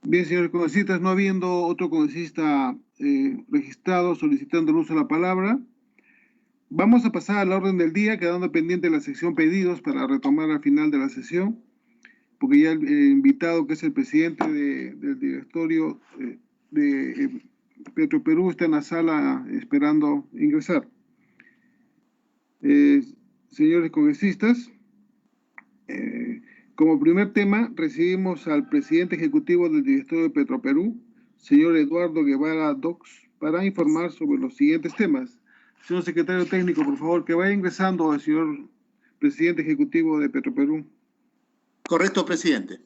Bien, señores congresistas, no habiendo otro congresista registrado solicitando el uso de la palabra, vamos a pasar a la orden del día, quedando pendiente la sección pedidos para retomar al final de la sesión, porque ya el invitado, que es el presidente del directorio de Petroperú, está en la sala esperando ingresar. Señores congresistas, como primer tema, recibimos al presidente ejecutivo del directorio de Petroperú, señor Eduardo Guevara Dox, para informar sobre los siguientes temas. Señor secretario técnico, por favor, que vaya ingresando el señor presidente ejecutivo de Petroperú. Correcto, presidente.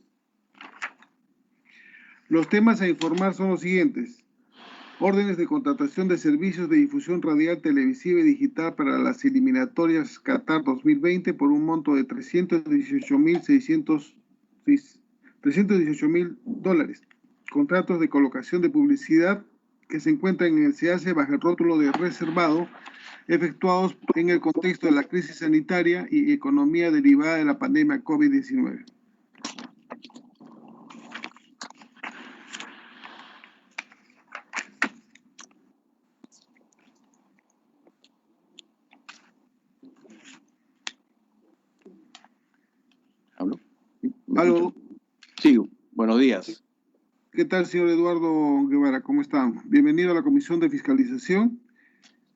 Los temas a informar son los siguientes: órdenes de contratación de servicios de difusión radial, televisiva y digital para las eliminatorias Qatar 2020 por un monto de $318,000. Contratos de colocación de publicidad que se encuentran en el SEACE bajo el rótulo de reservado, efectuados en el contexto de la crisis sanitaria y economía derivada de la pandemia COVID-19. ¿Hablo? ¿Aló? Sí, buenos días. ¿Qué tal, señor Eduardo Guevara? ¿Cómo están? Bienvenido a la Comisión de Fiscalización.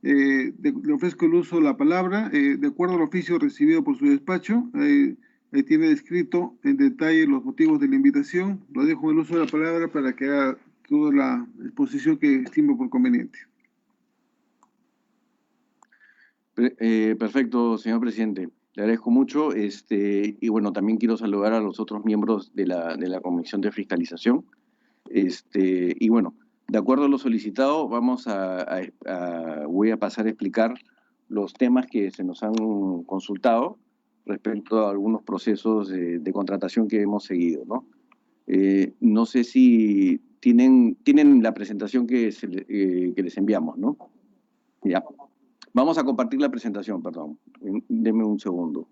Le ofrezco el uso de la palabra. De acuerdo al oficio recibido por su despacho, ahí tiene descrito en detalle los motivos de la invitación. Lo dejo en el uso de la palabra para que haga toda la exposición que estimo por conveniente. Perfecto, señor presidente. Le agradezco mucho. Y bueno, también quiero saludar a los otros miembros de la Comisión de Fiscalización. Y bueno, de acuerdo a lo solicitado, voy a pasar a explicar los temas que se nos han consultado respecto a algunos procesos de contratación que hemos seguido, ¿no? No sé si tienen la presentación que les enviamos, ¿no? Ya. Vamos a compartir la presentación, perdón. Deme un segundo.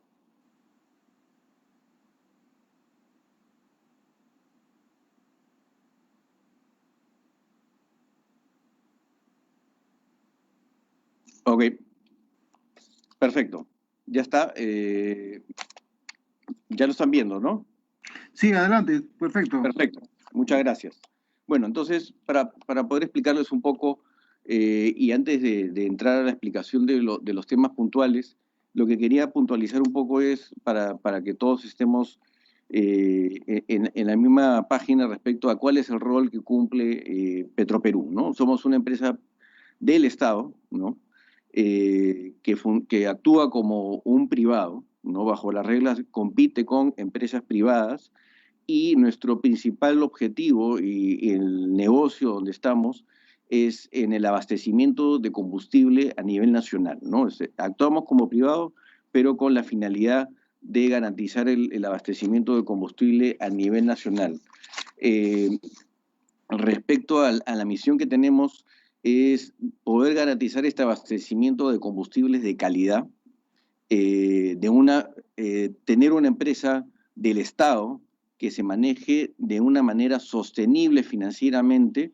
Ok. Perfecto. Ya está. Ya lo están viendo, ¿no? Sí, adelante. Perfecto. Perfecto. Muchas gracias. Bueno, entonces, para poder explicarles un poco, y antes de entrar a la explicación de los temas puntuales, lo que quería puntualizar un poco es para que todos estemos en la misma página respecto a cuál es el rol que cumple Petroperú, ¿no? Somos una empresa del Estado, ¿no? Que actúa como un privado, ¿no? Bajo las reglas, compite con empresas privadas, y nuestro principal objetivo y el negocio donde estamos es en el abastecimiento de combustible a nivel nacional, ¿no? Actuamos como privado, pero con la finalidad de garantizar el abastecimiento de combustible a nivel nacional. Respecto a la misión que tenemos, es poder garantizar este abastecimiento de combustibles de calidad, tener una empresa del Estado que se maneje de una manera sostenible financieramente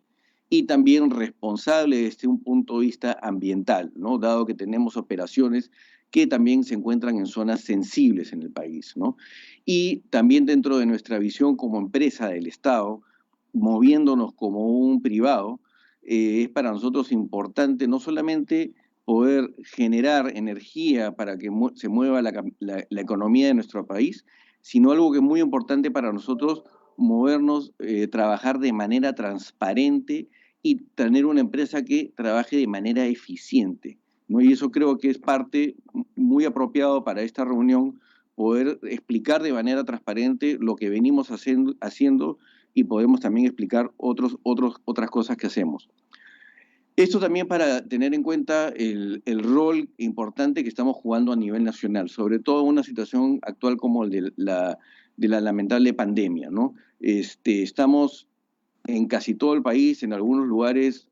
y también responsable desde un punto de vista ambiental, ¿no? Dado que tenemos operaciones que también se encuentran en zonas sensibles en el país, ¿no? Y también dentro de nuestra visión como empresa del Estado, moviéndonos como un privado, es para nosotros importante no solamente poder generar energía para que se mueva la economía de nuestro país, sino algo que es muy importante para nosotros, movernos, trabajar de manera transparente y tener una empresa que trabaje de manera eficiente, ¿no? Y eso creo que es parte muy apropiado para esta reunión, poder explicar de manera transparente lo que venimos haciendo y podemos también explicar otras cosas que hacemos. Esto también para tener en cuenta el rol importante que estamos jugando a nivel nacional, sobre todo en una situación actual como el de la lamentable pandemia, ¿no? Estamos en casi todo el país, en algunos lugares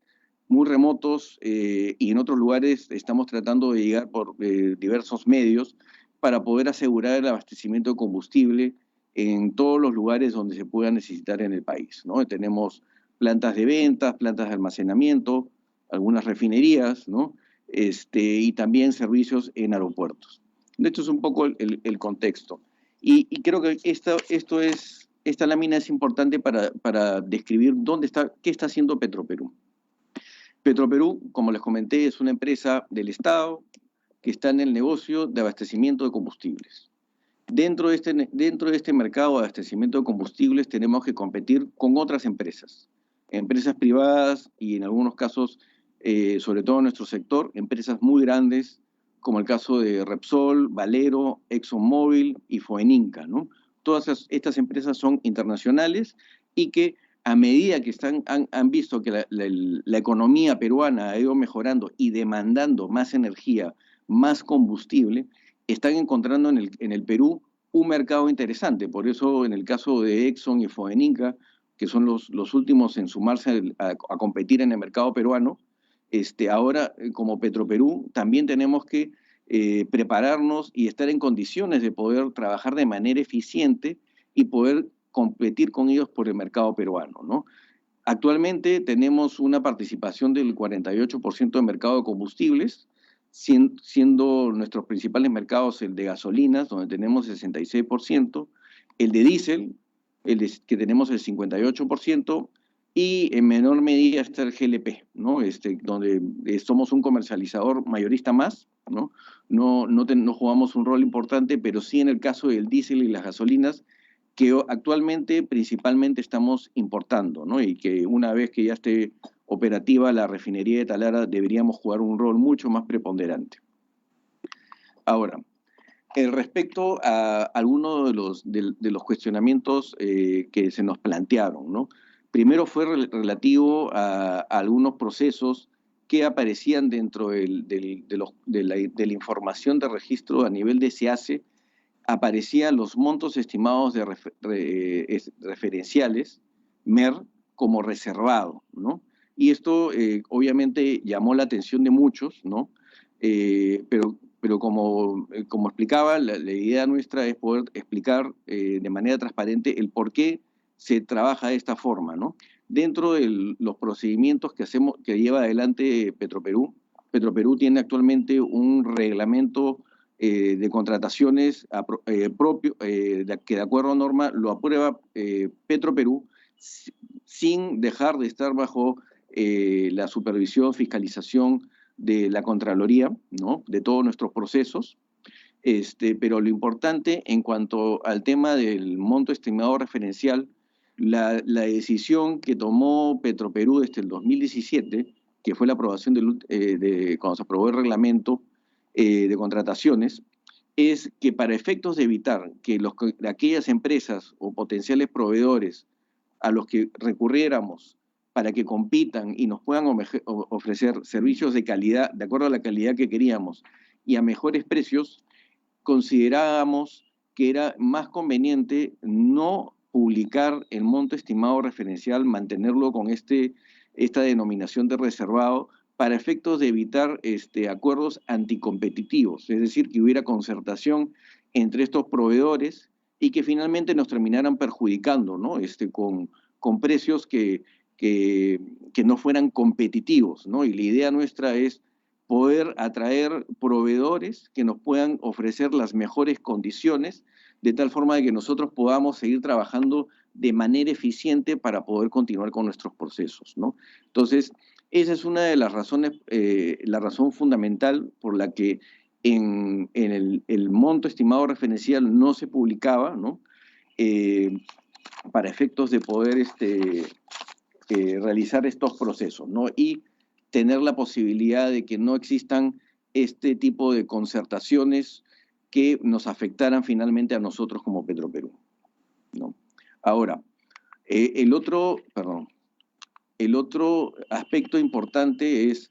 muy remotos, y en otros lugares estamos tratando de llegar por diversos medios para poder asegurar el abastecimiento de combustible en todos los lugares donde se pueda necesitar en el país, ¿no? Tenemos plantas de ventas, plantas de almacenamiento, algunas refinerías, ¿no? Y también servicios en aeropuertos. Esto es un poco el contexto. Y creo que esta lámina es importante para describir qué está haciendo Petroperú. Petroperú, como les comenté, es una empresa del Estado que está en el negocio de abastecimiento de combustibles. Dentro de este mercado de abastecimiento de combustibles tenemos que competir con otras empresas privadas y en algunos casos, sobre todo en nuestro sector, empresas muy grandes, como el caso de Repsol, Valero, ExxonMobil y Foeninca, ¿no? Todas estas empresas son internacionales y que a medida que han visto que la economía peruana ha ido mejorando y demandando más energía, más combustible, están encontrando en el Perú un mercado interesante. Por eso, en el caso de Exxon y Foeninca, que son los últimos en sumarse a competir en el mercado peruano, ahora, como Petroperú, también tenemos que prepararnos y estar en condiciones de poder trabajar de manera eficiente y poder competir con ellos por el mercado peruano, ¿no? Actualmente tenemos una participación del 48% del mercado de combustibles, siendo nuestros principales mercados el de gasolinas, donde tenemos 66%, el de diésel, que tenemos el 58%, y en menor medida está el GLP, ¿no? Donde somos un comercializador mayorista más, ¿no? No jugamos un rol importante, pero sí en el caso del diésel y las gasolinas, que actualmente principalmente estamos importando, ¿no? Y que una vez que ya esté operativa la refinería de Talara deberíamos jugar un rol mucho más preponderante. Ahora, respecto a algunos de los cuestionamientos que se nos plantearon, ¿no? Primero fue relativo a algunos procesos que aparecían dentro de la información de registro a nivel de SEACE. Aparecían los montos estimados de referenciales, MER, como reservado, ¿no? Y esto obviamente llamó la atención de muchos, ¿no? Pero como explicaba, la idea nuestra es poder explicar de manera transparente el por qué se trabaja de esta forma, ¿no? Dentro de los procedimientos que lleva adelante Petroperú, Petroperú tiene actualmente un reglamento de contrataciones propio, que de acuerdo a norma lo aprueba Petroperú sin dejar de estar bajo la supervisión, fiscalización de la Contraloría, ¿no? De todos nuestros procesos. Pero lo importante en cuanto al tema del monto estimado referencial, la decisión que tomó Petroperú desde el 2017, que fue la aprobación cuando se aprobó el reglamento de contrataciones, es que para efectos de evitar que aquellas empresas o potenciales proveedores a los que recurriéramos para que compitan y nos puedan ofrecer servicios de calidad, de acuerdo a la calidad que queríamos, y a mejores precios, considerábamos que era más conveniente no publicar el monto estimado referencial, mantenerlo con esta denominación de reservado, para efectos de evitar acuerdos anticompetitivos, es decir, que hubiera concertación entre estos proveedores y que finalmente nos terminaran perjudicando, ¿no? Con precios que no fueran competitivos, ¿no? Y la idea nuestra es poder atraer proveedores que nos puedan ofrecer las mejores condiciones, de tal forma de que nosotros podamos seguir trabajando de manera eficiente para poder continuar con nuestros procesos, ¿no? Entonces, esa es una de las razones, la razón fundamental por la que en el monto estimado referencial no se publicaba, ¿no? Para efectos de poder realizar estos procesos, ¿no? Y tener la posibilidad de que no existan este tipo de concertaciones que nos afectaran finalmente a nosotros como Petroperú, ¿no? Ahora, el otro aspecto importante es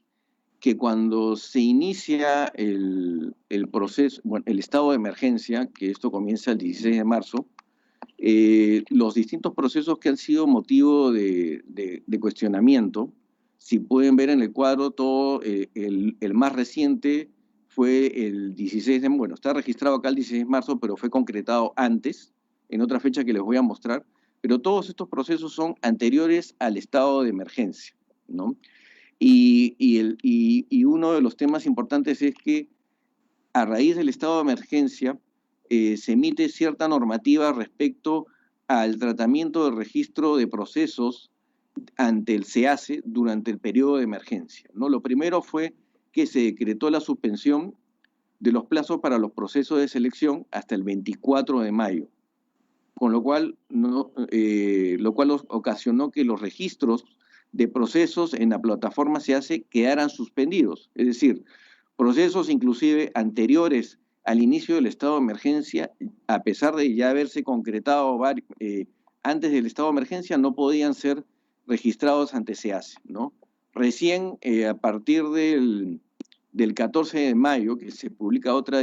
que cuando se inicia el proceso, bueno, el estado de emergencia, que esto comienza el 16 de marzo, los distintos procesos que han sido motivo de cuestionamiento, si pueden ver en el cuadro, todo el más reciente fue el 16 de, bueno, está registrado acá el 16 de marzo, pero fue concretado antes, en otra fecha que les voy a mostrar, pero todos estos procesos son anteriores al estado de emergencia, ¿no? Y uno de los temas importantes es que a raíz del estado de emergencia se emite cierta normativa respecto al tratamiento del registro de procesos ante el SEACE durante el periodo de emergencia, ¿no? Lo primero fue que se decretó la suspensión de los plazos para los procesos de selección hasta el 24 de mayo, con lo cual, ocasionó que los registros de procesos en la plataforma SEACE quedaran suspendidos, es decir, procesos inclusive anteriores al inicio del estado de emergencia, a pesar de ya haberse concretado antes del estado de emergencia, no podían ser registrados ante SEACE, ¿no? Recién a partir del 14 de mayo, que se publica otra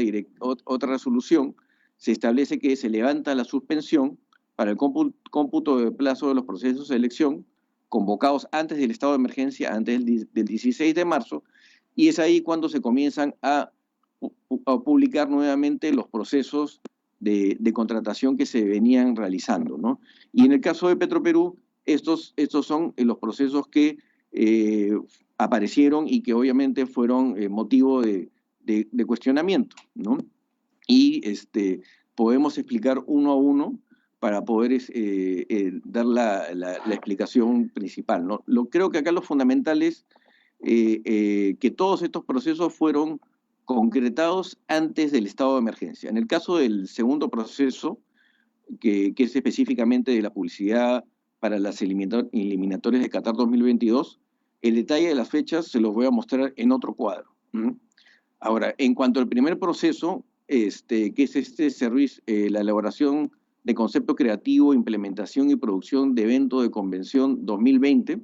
resolución, se establece que se levanta la suspensión para el cómputo de plazo de los procesos de elección convocados antes del estado de emergencia, antes del 16 de marzo, y es ahí cuando se comienzan a publicar nuevamente los procesos de contratación que se venían realizando, ¿no? Y en el caso de Petroperú, estos son los procesos que aparecieron y que obviamente fueron motivo de cuestionamiento, ¿no? Y podemos explicar uno a uno para poder dar la explicación principal, ¿no? Creo que acá lo fundamental es que todos estos procesos fueron concretados antes del estado de emergencia. En el caso del segundo proceso, que es específicamente de la publicidad para las eliminatorias de Qatar 2022, el detalle de las fechas se los voy a mostrar en otro cuadro. Ahora, en cuanto al primer proceso, que es servicio, la elaboración de concepto creativo, implementación y producción de evento de convención 2020,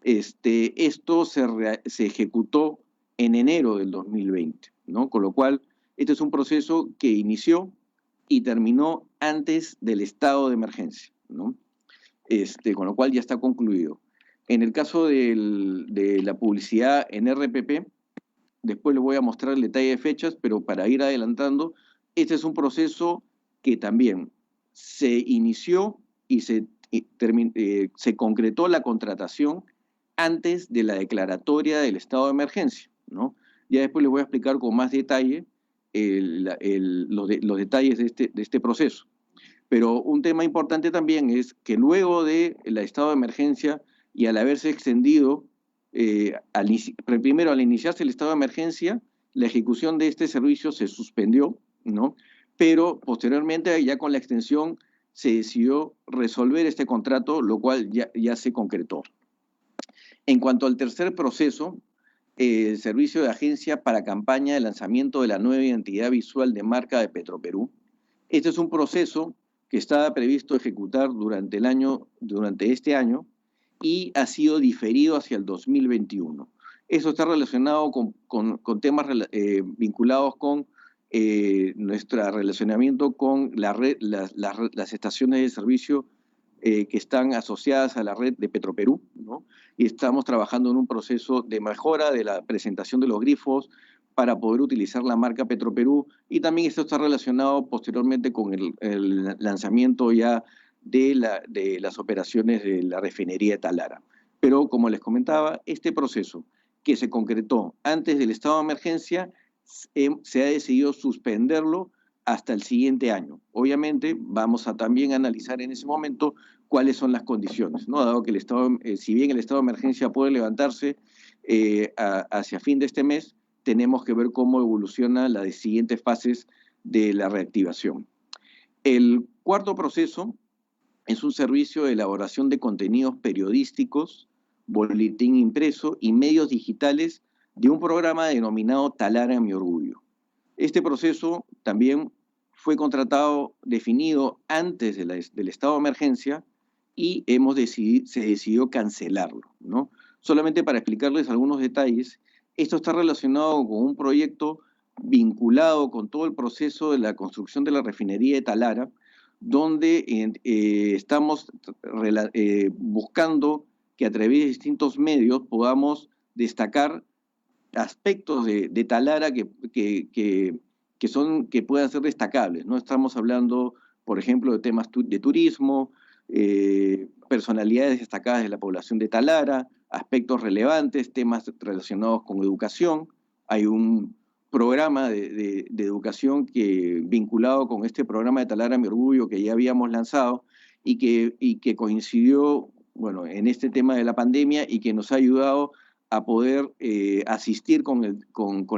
esto se ejecutó en enero del 2020, ¿no? Con lo cual, este es un proceso que inició y terminó antes del estado de emergencia, ¿no? Con lo cual ya está concluido. En el caso de la publicidad en RPP, después les voy a mostrar el detalle de fechas, pero para ir adelantando, este es un proceso que también se inició y se concretó la contratación antes de la declaratoria del estado de emergencia, ¿no? Ya después les voy a explicar con más detalle los detalles de este proceso. Pero un tema importante también es que luego del estado de emergencia y al haberse extendido, primero al iniciarse el estado de emergencia, la ejecución de este servicio se suspendió, ¿no? Pero posteriormente, ya con la extensión, se decidió resolver este contrato, lo cual ya se concretó. En cuanto al tercer proceso, el servicio de agencia para campaña de lanzamiento de la nueva identidad visual de marca de Petroperú, este es un proceso que estaba previsto ejecutar durante este año y ha sido diferido hacia el 2021. Eso está relacionado con temas vinculados con nuestro relacionamiento con las estaciones de servicio que están asociadas a la red de Petroperú, ¿no? Y estamos trabajando en un proceso de mejora de la presentación de los grifos para poder utilizar la marca Petroperú, y también esto está relacionado posteriormente con el lanzamiento ya de las operaciones de la refinería de Talara. Pero como les comentaba, este proceso que se concretó antes del estado de emergencia se ha decidido suspenderlo hasta el siguiente año. Obviamente vamos a también analizar en ese momento cuáles son las condiciones, ¿no? Dado que si bien el estado de emergencia puede levantarse hacia fin de este mes, tenemos que ver cómo evolucionan las siguientes fases de la reactivación. El cuarto proceso es un servicio de elaboración de contenidos periodísticos, boletín impreso y medios digitales de un programa denominado Talara Mi Orgullo. Este proceso también fue definido antes del estado de emergencia y se decidió cancelarlo, ¿no? Solamente para explicarles algunos detalles, esto está relacionado con un proyecto vinculado con todo el proceso de la construcción de la refinería de Talara, donde estamos buscando que a través de distintos medios podamos destacar aspectos de Talara que puedan ser destacables, ¿no? Estamos hablando, por ejemplo, de temas de turismo, personalidades destacadas de la población de Talara, aspectos relevantes, temas relacionados con educación. Hay un programa de educación vinculado con este programa de Talara Mi Orgullo que ya habíamos lanzado y que coincidió, bueno, en este tema de la pandemia y que nos ha ayudado a poder asistir con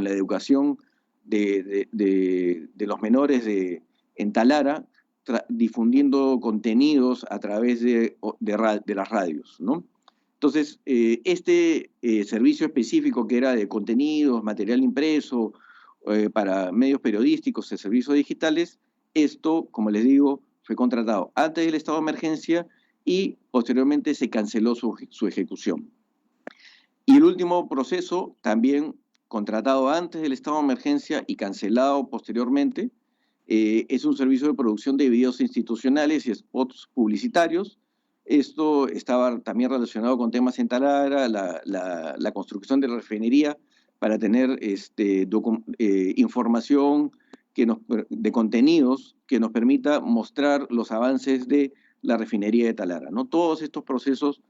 la educación de los menores en Talara, difundiendo contenidos a través de las radios, ¿no? Entonces, este servicio específico que era de contenidos, material impreso, para medios periodísticos, de servicios digitales, esto, como les digo, fue contratado antes del estado de emergencia y posteriormente se canceló su ejecución. Y el último proceso, también contratado antes del estado de emergencia y cancelado posteriormente, es un servicio de producción de videos institucionales y spots publicitarios. Esto estaba también relacionado con temas en Talara, la construcción de la refinería para tener información de contenidos que nos permita mostrar los avances de la refinería de Talara, ¿no? Todos estos procesos,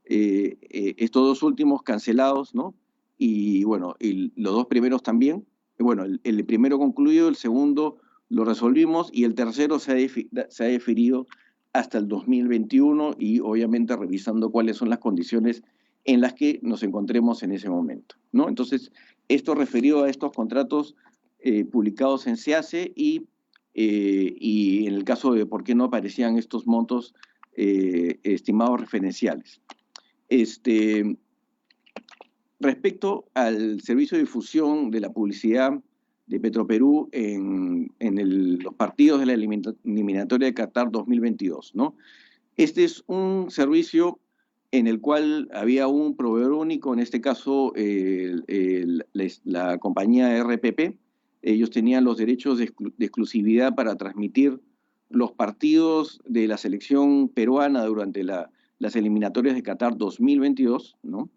estos dos últimos cancelados, ¿no? Y bueno, los dos primeros también. Bueno, el primero concluido, el segundo lo resolvimos y el tercero se ha deferido hasta el 2021 y obviamente revisando cuáles son las condiciones en las que nos encontremos en ese momento, ¿no? Entonces, esto referido a estos contratos publicados en SEACE y en el caso de por qué no aparecían estos montos estimados referenciales. Respecto al servicio de difusión de la publicidad de Petroperú en los partidos de la eliminatoria de Qatar 2022, ¿no? Este es un servicio en el cual había un proveedor único, en este caso la compañía RPP. Ellos tenían los derechos de exclusividad para transmitir los partidos de la selección peruana durante las eliminatorias de Qatar 2022, ¿no?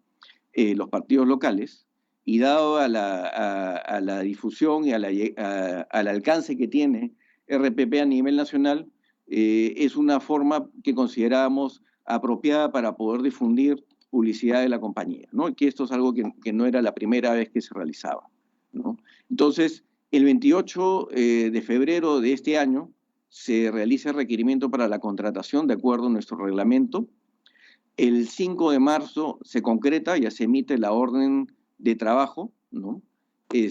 Los partidos locales, y dado a la difusión y al alcance que tiene RPP a nivel nacional, es una forma que considerábamos apropiada para poder difundir publicidad de la compañía, ¿no? Y que esto es algo que no era la primera vez que se realizaba, ¿no? Entonces, el 28 de febrero de este año se realiza el requerimiento para la contratación de acuerdo a nuestro reglamento. El 5 de marzo se concreta, ya se emite la orden de trabajo, ¿no? Y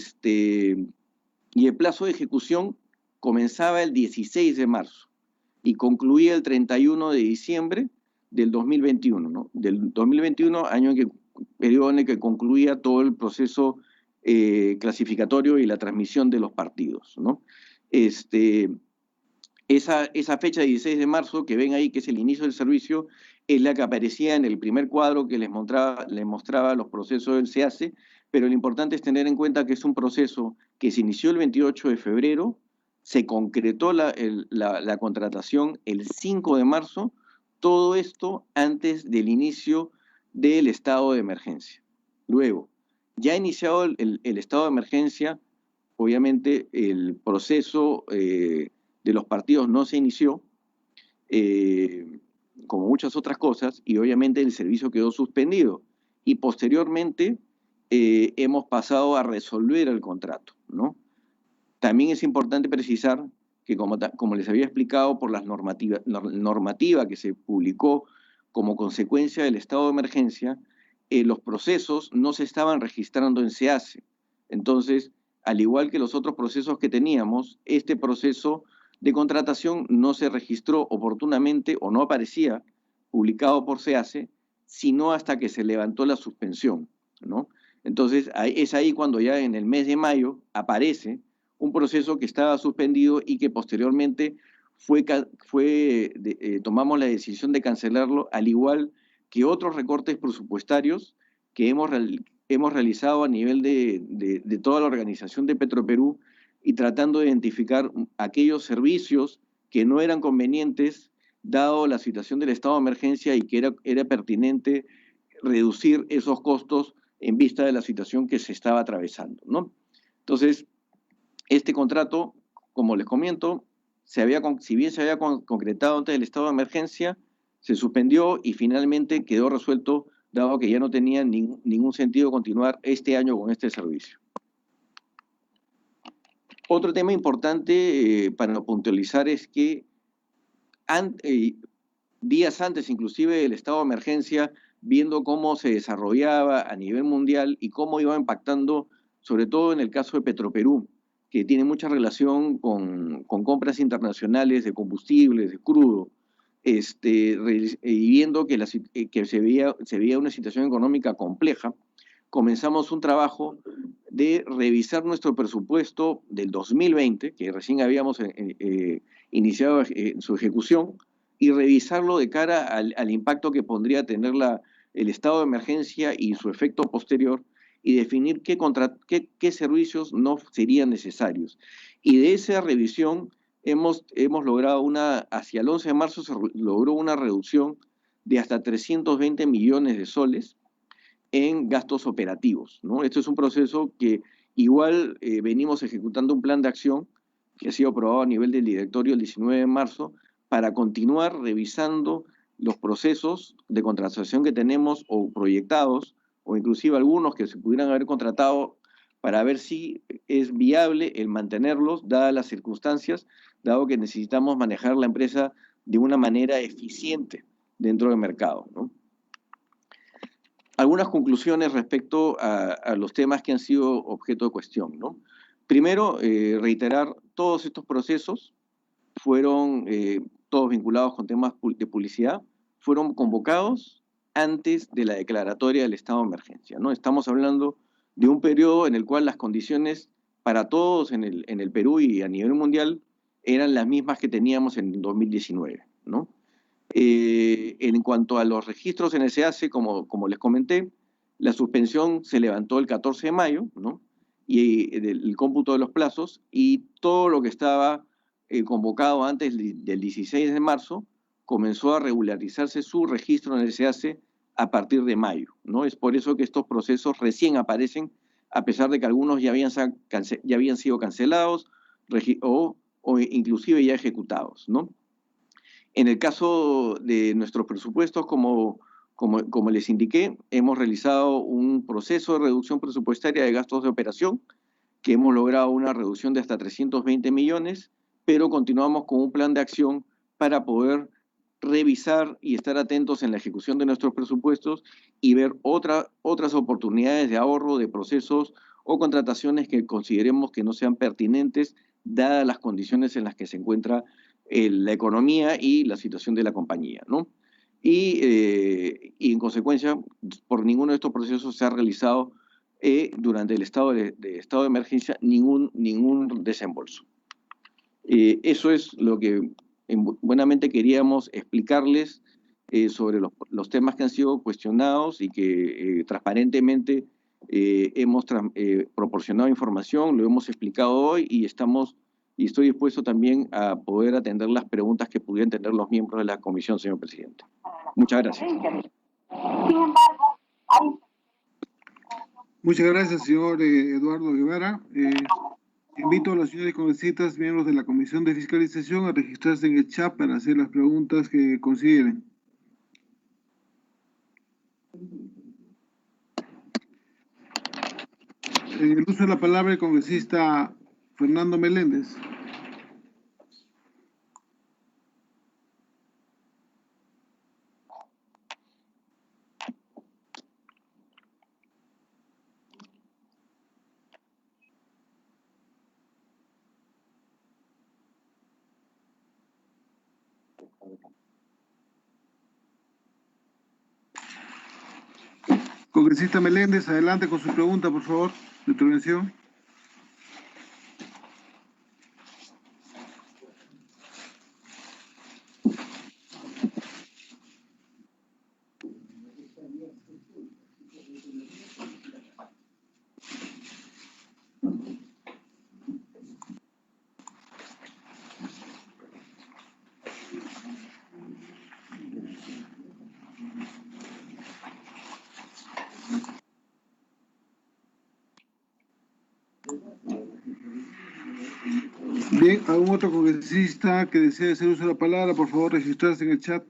el plazo de ejecución comenzaba el 16 de marzo y concluía el 31 de diciembre del 2021, ¿no? Del 2021, periodo en el que concluía todo el proceso clasificatorio y la transmisión de los partidos, ¿no? Esa fecha de 16 de marzo que ven ahí, que es el inicio del servicio, es la que aparecía en el primer cuadro que les mostraba los procesos del SEACE, pero lo importante es tener en cuenta que es un proceso que se inició el 28 de febrero, se concretó la contratación el 5 de marzo, todo esto antes del inicio del estado de emergencia. Luego, ya iniciado el estado de emergencia, obviamente el proceso de los partidos no se inició, como muchas otras cosas, y obviamente el servicio quedó suspendido. Y posteriormente hemos pasado a resolver el contrato, ¿no? También es importante precisar que, como les había explicado, por la normativa que se publicó como consecuencia del estado de emergencia, los procesos no se estaban registrando en SEACE. Entonces, al igual que los otros procesos que teníamos, este proceso de contratación no se registró oportunamente o no aparecía publicado por SEACE, sino hasta que se levantó la suspensión, ¿no? Entonces, es ahí cuando ya en el mes de mayo aparece un proceso que estaba suspendido y que posteriormente tomamos la decisión de cancelarlo, al igual que otros recortes presupuestarios que hemos realizado a nivel de toda la organización de Petroperú, y tratando de identificar aquellos servicios que no eran convenientes dado la situación del estado de emergencia y que era pertinente reducir esos costos en vista de la situación que se estaba atravesando, ¿no? Entonces, este contrato, como les comento, si bien se había concretado antes del estado de emergencia, se suspendió y finalmente quedó resuelto, dado que ya no tenía ningún sentido continuar este año con este servicio. Otro tema importante para puntualizar es que días antes inclusive del estado de emergencia, viendo cómo se desarrollaba a nivel mundial y cómo iba impactando, sobre todo en el caso de Petroperú, que tiene mucha relación con compras internacionales de combustibles, de crudo, y viendo que, se veía una situación económica compleja, comenzamos un trabajo de revisar nuestro presupuesto del 2020, que recién habíamos iniciado su ejecución, y revisarlo de cara al impacto que pondría tener el estado de emergencia y su efecto posterior, y definir qué servicios no serían necesarios. Y de esa revisión hemos logrado hacia el 11 de marzo se logró una reducción de hasta 320 millones de soles en gastos operativos, ¿no? Esto es un proceso que igual venimos ejecutando un plan de acción que ha sido aprobado a nivel del directorio el 19 de marzo para continuar revisando los procesos de contratación que tenemos o proyectados, o inclusive algunos que se pudieran haber contratado, para ver si es viable el mantenerlos, dadas las circunstancias, dado que necesitamos manejar la empresa de una manera eficiente dentro del mercado, ¿no? Algunas conclusiones respecto a los temas que han sido objeto de cuestión, ¿no? Primero, reiterar, todos estos procesos fueron todos vinculados con temas de publicidad, fueron convocados antes de la declaratoria del estado de emergencia, ¿no? Estamos hablando de un periodo en el cual las condiciones para todos en el Perú y a nivel mundial eran las mismas que teníamos en 2019, ¿no? En cuanto a los registros en el SEACE, como les comenté, la suspensión se levantó el 14 de mayo, ¿no? Y el cómputo de los plazos, y todo lo que estaba convocado antes del 16 de marzo comenzó a regularizarse su registro en el SEACE a partir de mayo, ¿no? Es por eso que estos procesos recién aparecen, a pesar de que algunos ya habían sido cancelados o inclusive ya ejecutados, ¿no? En el caso de nuestros presupuestos, como les indiqué, hemos realizado un proceso de reducción presupuestaria de gastos de operación, que hemos logrado una reducción de hasta 320 millones, pero continuamos con un plan de acción para poder revisar y estar atentos en la ejecución de nuestros presupuestos y ver otras oportunidades de ahorro de procesos o contrataciones que consideremos que no sean pertinentes, dadas las condiciones en las que se encuentra la economía y la situación de la compañía, ¿no? Y en consecuencia, por ninguno de estos procesos se ha realizado durante el estado de emergencia ningún desembolso. Eso es lo que buenamente queríamos explicarles sobre los temas que han sido cuestionados y que transparentemente hemos proporcionado información, lo hemos explicado hoy y estoy dispuesto también a poder atender las preguntas que pudieran tener los miembros de la comisión, señor presidente. Muchas gracias. Muchas gracias, señor Eduardo Guevara. Invito a los señores congresistas, miembros de la Comisión de Fiscalización, a registrarse en el chat para hacer las preguntas que consideren. En el uso de la palabra, el congresista Fernando Meléndez. Congresista Meléndez, adelante con su pregunta, por favor, de intervención. Bien, ¿algún otro congresista que desee hacer uso de la palabra? Por favor, registrarse en el chat.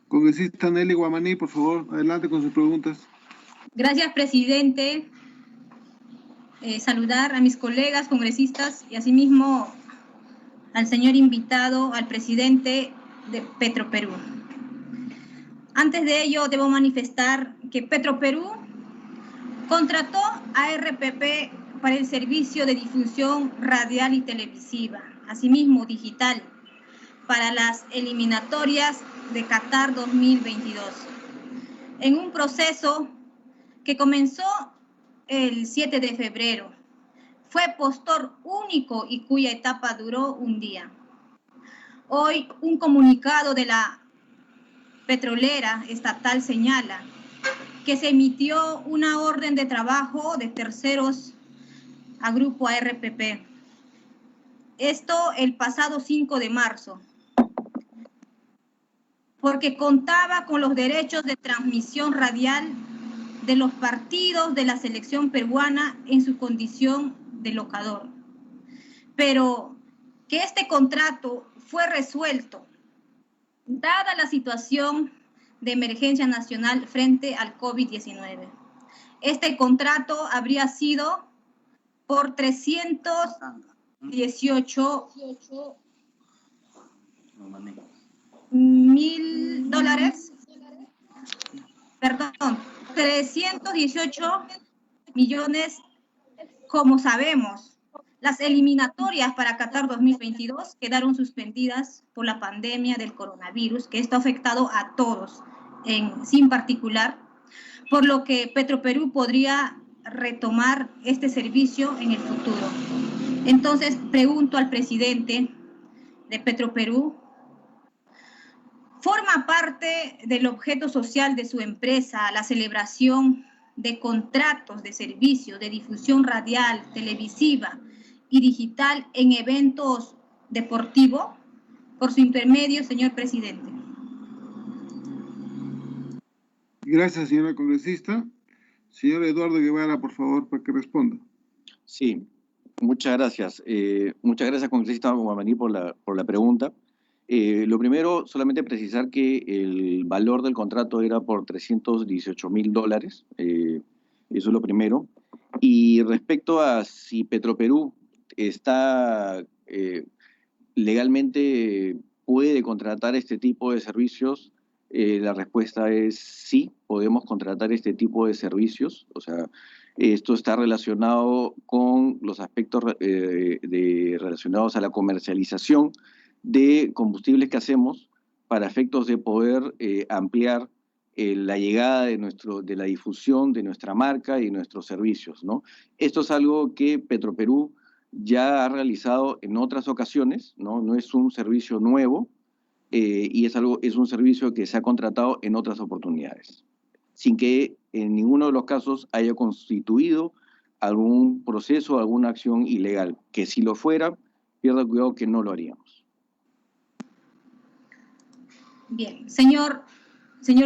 Congresista Nelly Guamaní, por favor, adelante con sus preguntas. Gracias, presidente. Saludar a mis colegas congresistas y asimismo al señor invitado, al presidente de Petroperú. Antes de ello, debo manifestar que Petroperú contrató a RPP para el servicio de difusión radial y televisiva, asimismo digital, para las eliminatorias de Qatar 2022, en un proceso que comenzó el 7 de febrero. Fue postor único y cuya etapa duró un día. Hoy, un comunicado de la petrolera estatal señala que se emitió una orden de trabajo de terceros a Grupo ARPP. Esto el pasado 5 de marzo, porque contaba con los derechos de transmisión radial de los partidos de la selección peruana en su condición de locador. Pero que este contrato fue resuelto, dada la situación de emergencia nacional frente al COVID-19. Este contrato habría sido por $318,000, perdón, 318 millones. Como sabemos, las eliminatorias para Qatar 2022 quedaron suspendidas por la pandemia del coronavirus, que esto ha afectado a todos, sin particular, por lo que Petroperú podría retomar este servicio en el futuro. Entonces, pregunto al presidente de Petroperú, ¿forma parte del objeto social de su empresa la celebración de contratos de servicio de difusión radial, televisiva y digital en eventos deportivos? Por su intermedio, señor presidente. Gracias, señora congresista. Señor Eduardo Guevara, por favor, para que responda. Sí, muchas gracias. Muchas gracias, congresista Guamaní, por la pregunta. Lo primero, solamente precisar que el valor del contrato era por $318,000. Eso es lo primero. Y respecto a si Petroperú está legalmente puede contratar este tipo de servicios, la respuesta es sí, podemos contratar este tipo de servicios. O sea, esto está relacionado con los aspectos relacionados a la comercialización de combustibles que hacemos para efectos de poder ampliar la llegada de la difusión de nuestra marca y nuestros servicios, ¿no? Esto es algo que Petroperú ya ha realizado en otras ocasiones, ¿no? No es un servicio nuevo y es un servicio que se ha contratado en otras oportunidades, sin que en ninguno de los casos haya constituido algún proceso, alguna acción ilegal, que si lo fuera, pierda cuidado que no lo haríamos. Bien, señor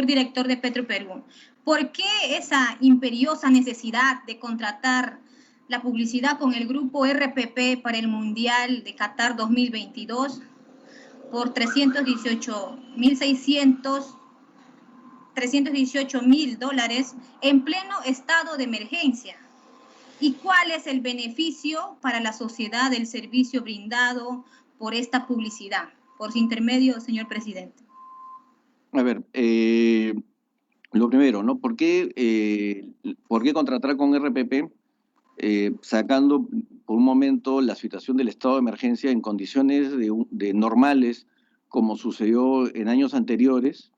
director de Petroperú, ¿por qué esa imperiosa necesidad de contratar la publicidad con el grupo RPP para el Mundial de Qatar 2022 por $318,000 en pleno estado de emergencia? ¿Y cuál es el beneficio para la sociedad del servicio brindado por esta publicidad? Por su intermedio, señor presidente. A ver, lo primero, ¿no? ¿Por qué contratar con RPP? Sacando por un momento la situación del estado de emergencia en condiciones de normales, como sucedió en años anteriores,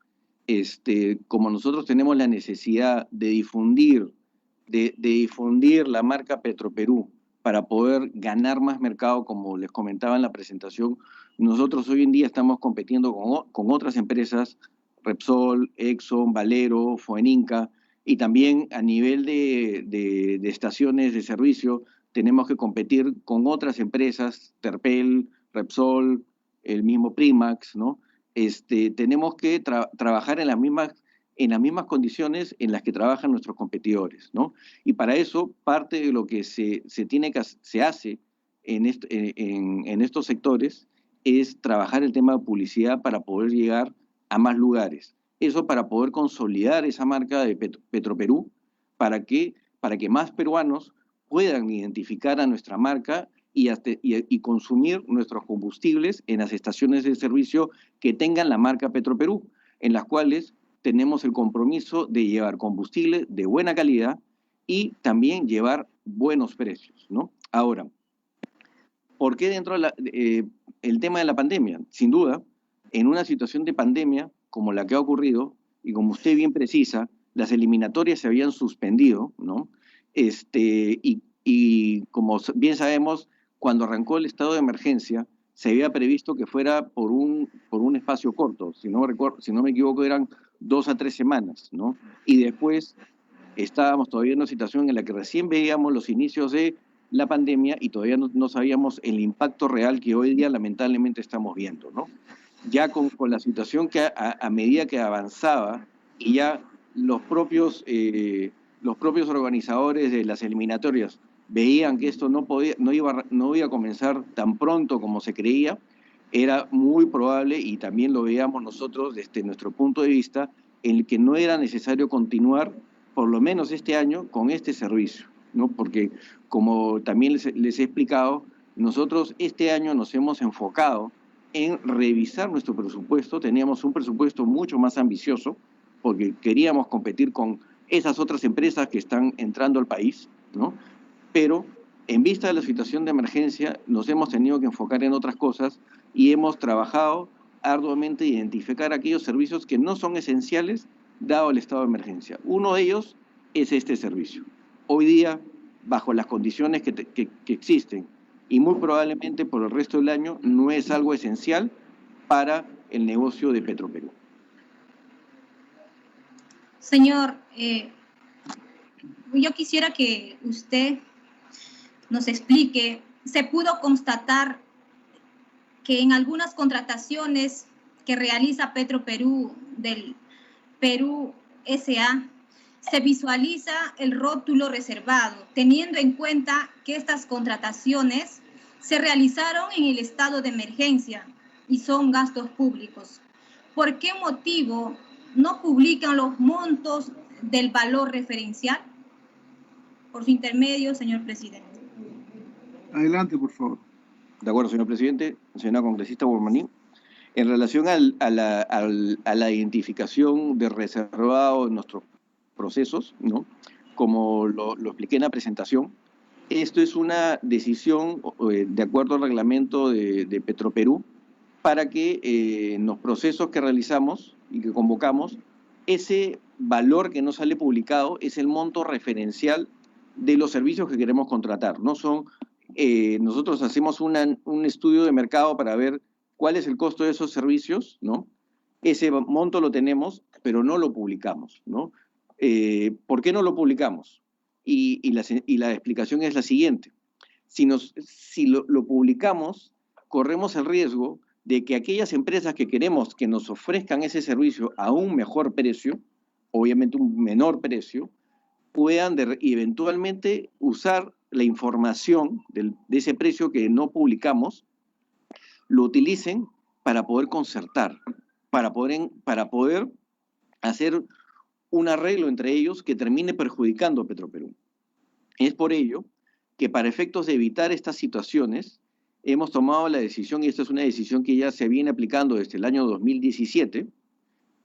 como nosotros tenemos la necesidad de difundir la marca Petroperú para poder ganar más mercado, como les comentaba en la presentación, nosotros hoy en día estamos compitiendo con otras empresas, Repsol, Exxon, Valero, Fueninca, y también a nivel de estaciones de servicio tenemos que competir con otras empresas, Terpel, Repsol, el mismo Primax, ¿no? Tenemos que trabajar en las mismas condiciones en las que trabajan nuestros competidores, ¿no? Y para eso, parte de lo que se hace en estos sectores es trabajar el tema de publicidad para poder llegar a más lugares. Eso para poder consolidar esa marca de Petroperú, para que más peruanos puedan identificar a nuestra marca y consumir nuestros combustibles en las estaciones de servicio que tengan la marca Petroperú, en las cuales tenemos el compromiso de llevar combustible de buena calidad y también llevar buenos precios, ¿no? Ahora, ¿por qué dentro de el tema de la pandemia? Sin duda, en una situación de pandemia como la que ha ocurrido, y como usted bien precisa, las eliminatorias se habían suspendido, ¿no? Y como bien sabemos, cuando arrancó el estado de emergencia, se había previsto que fuera por un espacio corto, si no me equivoco, eran 2 a 3 semanas, ¿no? Y después estábamos todavía en una situación en la que recién veíamos los inicios de la pandemia y todavía no sabíamos el impacto real que hoy día lamentablemente estamos viendo, ¿no? Ya con la situación que a medida que avanzaba y ya los propios organizadores de las eliminatorias veían que esto no iba a comenzar tan pronto como se creía, era muy probable, y también lo veíamos nosotros desde nuestro punto de vista, en el que no era necesario continuar, por lo menos este año, con este servicio, ¿no? Porque, como también les he explicado, nosotros este año nos hemos enfocado en revisar nuestro presupuesto. Teníamos un presupuesto mucho más ambicioso, porque queríamos competir con esas otras empresas que están entrando al país, ¿no? Pero en vista de la situación de emergencia nos hemos tenido que enfocar en otras cosas y hemos trabajado arduamente en identificar aquellos servicios que no son esenciales dado el estado de emergencia. Uno de ellos es este servicio. Hoy día, bajo las condiciones que existen y muy probablemente por el resto del año, no es algo esencial para el negocio de Petroperú. Señor, yo quisiera que usted nos explique, se pudo constatar que en algunas contrataciones que realiza Petroperú del Perú S.A. se visualiza el rótulo reservado, teniendo en cuenta que estas contrataciones se realizaron en el estado de emergencia y son gastos públicos. ¿Por qué motivo no publican los montos del valor referencial? Por su intermedio, señor presidente. Adelante, por favor. De acuerdo, señor presidente. Señora congresista Burmaní, en relación a la identificación de reservado en nuestros procesos, ¿no? Como lo expliqué en la presentación, esto es una decisión de acuerdo al reglamento de Petroperú para que en los procesos que realizamos y que convocamos, ese valor que no sale publicado es el monto referencial de los servicios que queremos contratar. No son, nosotros hacemos un estudio de mercado para ver cuál es el costo de esos servicios, ¿no? Ese monto lo tenemos, pero no lo publicamos, ¿no? ¿Por qué no lo publicamos? Y la explicación es la siguiente. Si lo publicamos, corremos el riesgo de que aquellas empresas que queremos que nos ofrezcan ese servicio a un mejor precio, obviamente un menor precio, puedan eventualmente usar la información de ese precio que no publicamos, lo utilicen para poder concertar, para poder hacer un arreglo entre ellos que termine perjudicando a Petroperú. Es por ello que, para efectos de evitar estas situaciones, hemos tomado la decisión, y esta es una decisión que ya se viene aplicando desde el año 2017,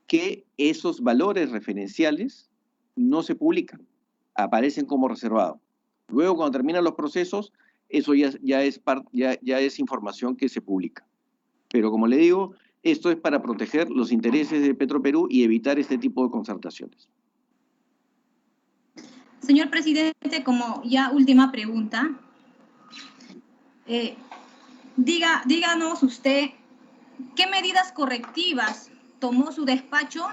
que esos valores referenciales no se publican, aparecen como reservado. Luego, cuando terminan los procesos, eso ya es información que se publica. Pero, como le digo, esto es para proteger los intereses de Petroperú y evitar este tipo de concertaciones. Señor presidente, como ya última pregunta, díganos usted qué medidas correctivas tomó su despacho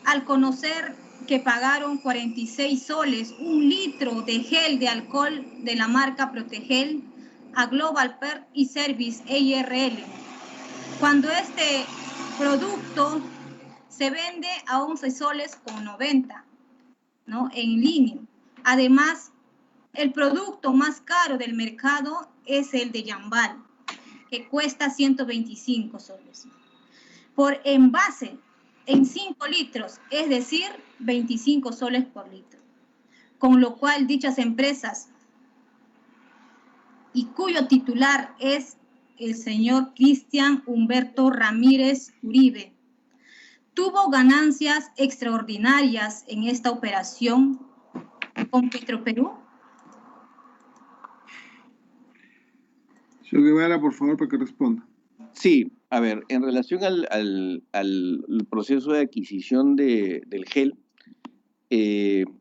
al conocer que pagaron 46 soles un litro de gel de alcohol de la marca Protegel a Global Per y Service EIRL, cuando este producto se vende a 11 soles con 90, ¿no? En línea. Además, el producto más caro del mercado es el de Yambal, que cuesta 125 soles. Por envase en 5 litros, es decir, 25 soles por litro. Con lo cual dichas empresas, y cuyo titular es el señor Cristian Humberto Ramírez Uribe, tuvo ganancias extraordinarias en esta operación con Petroperú. Señor Guevara, por favor, para que responda. Sí, a ver, en relación al proceso de adquisición del GEL,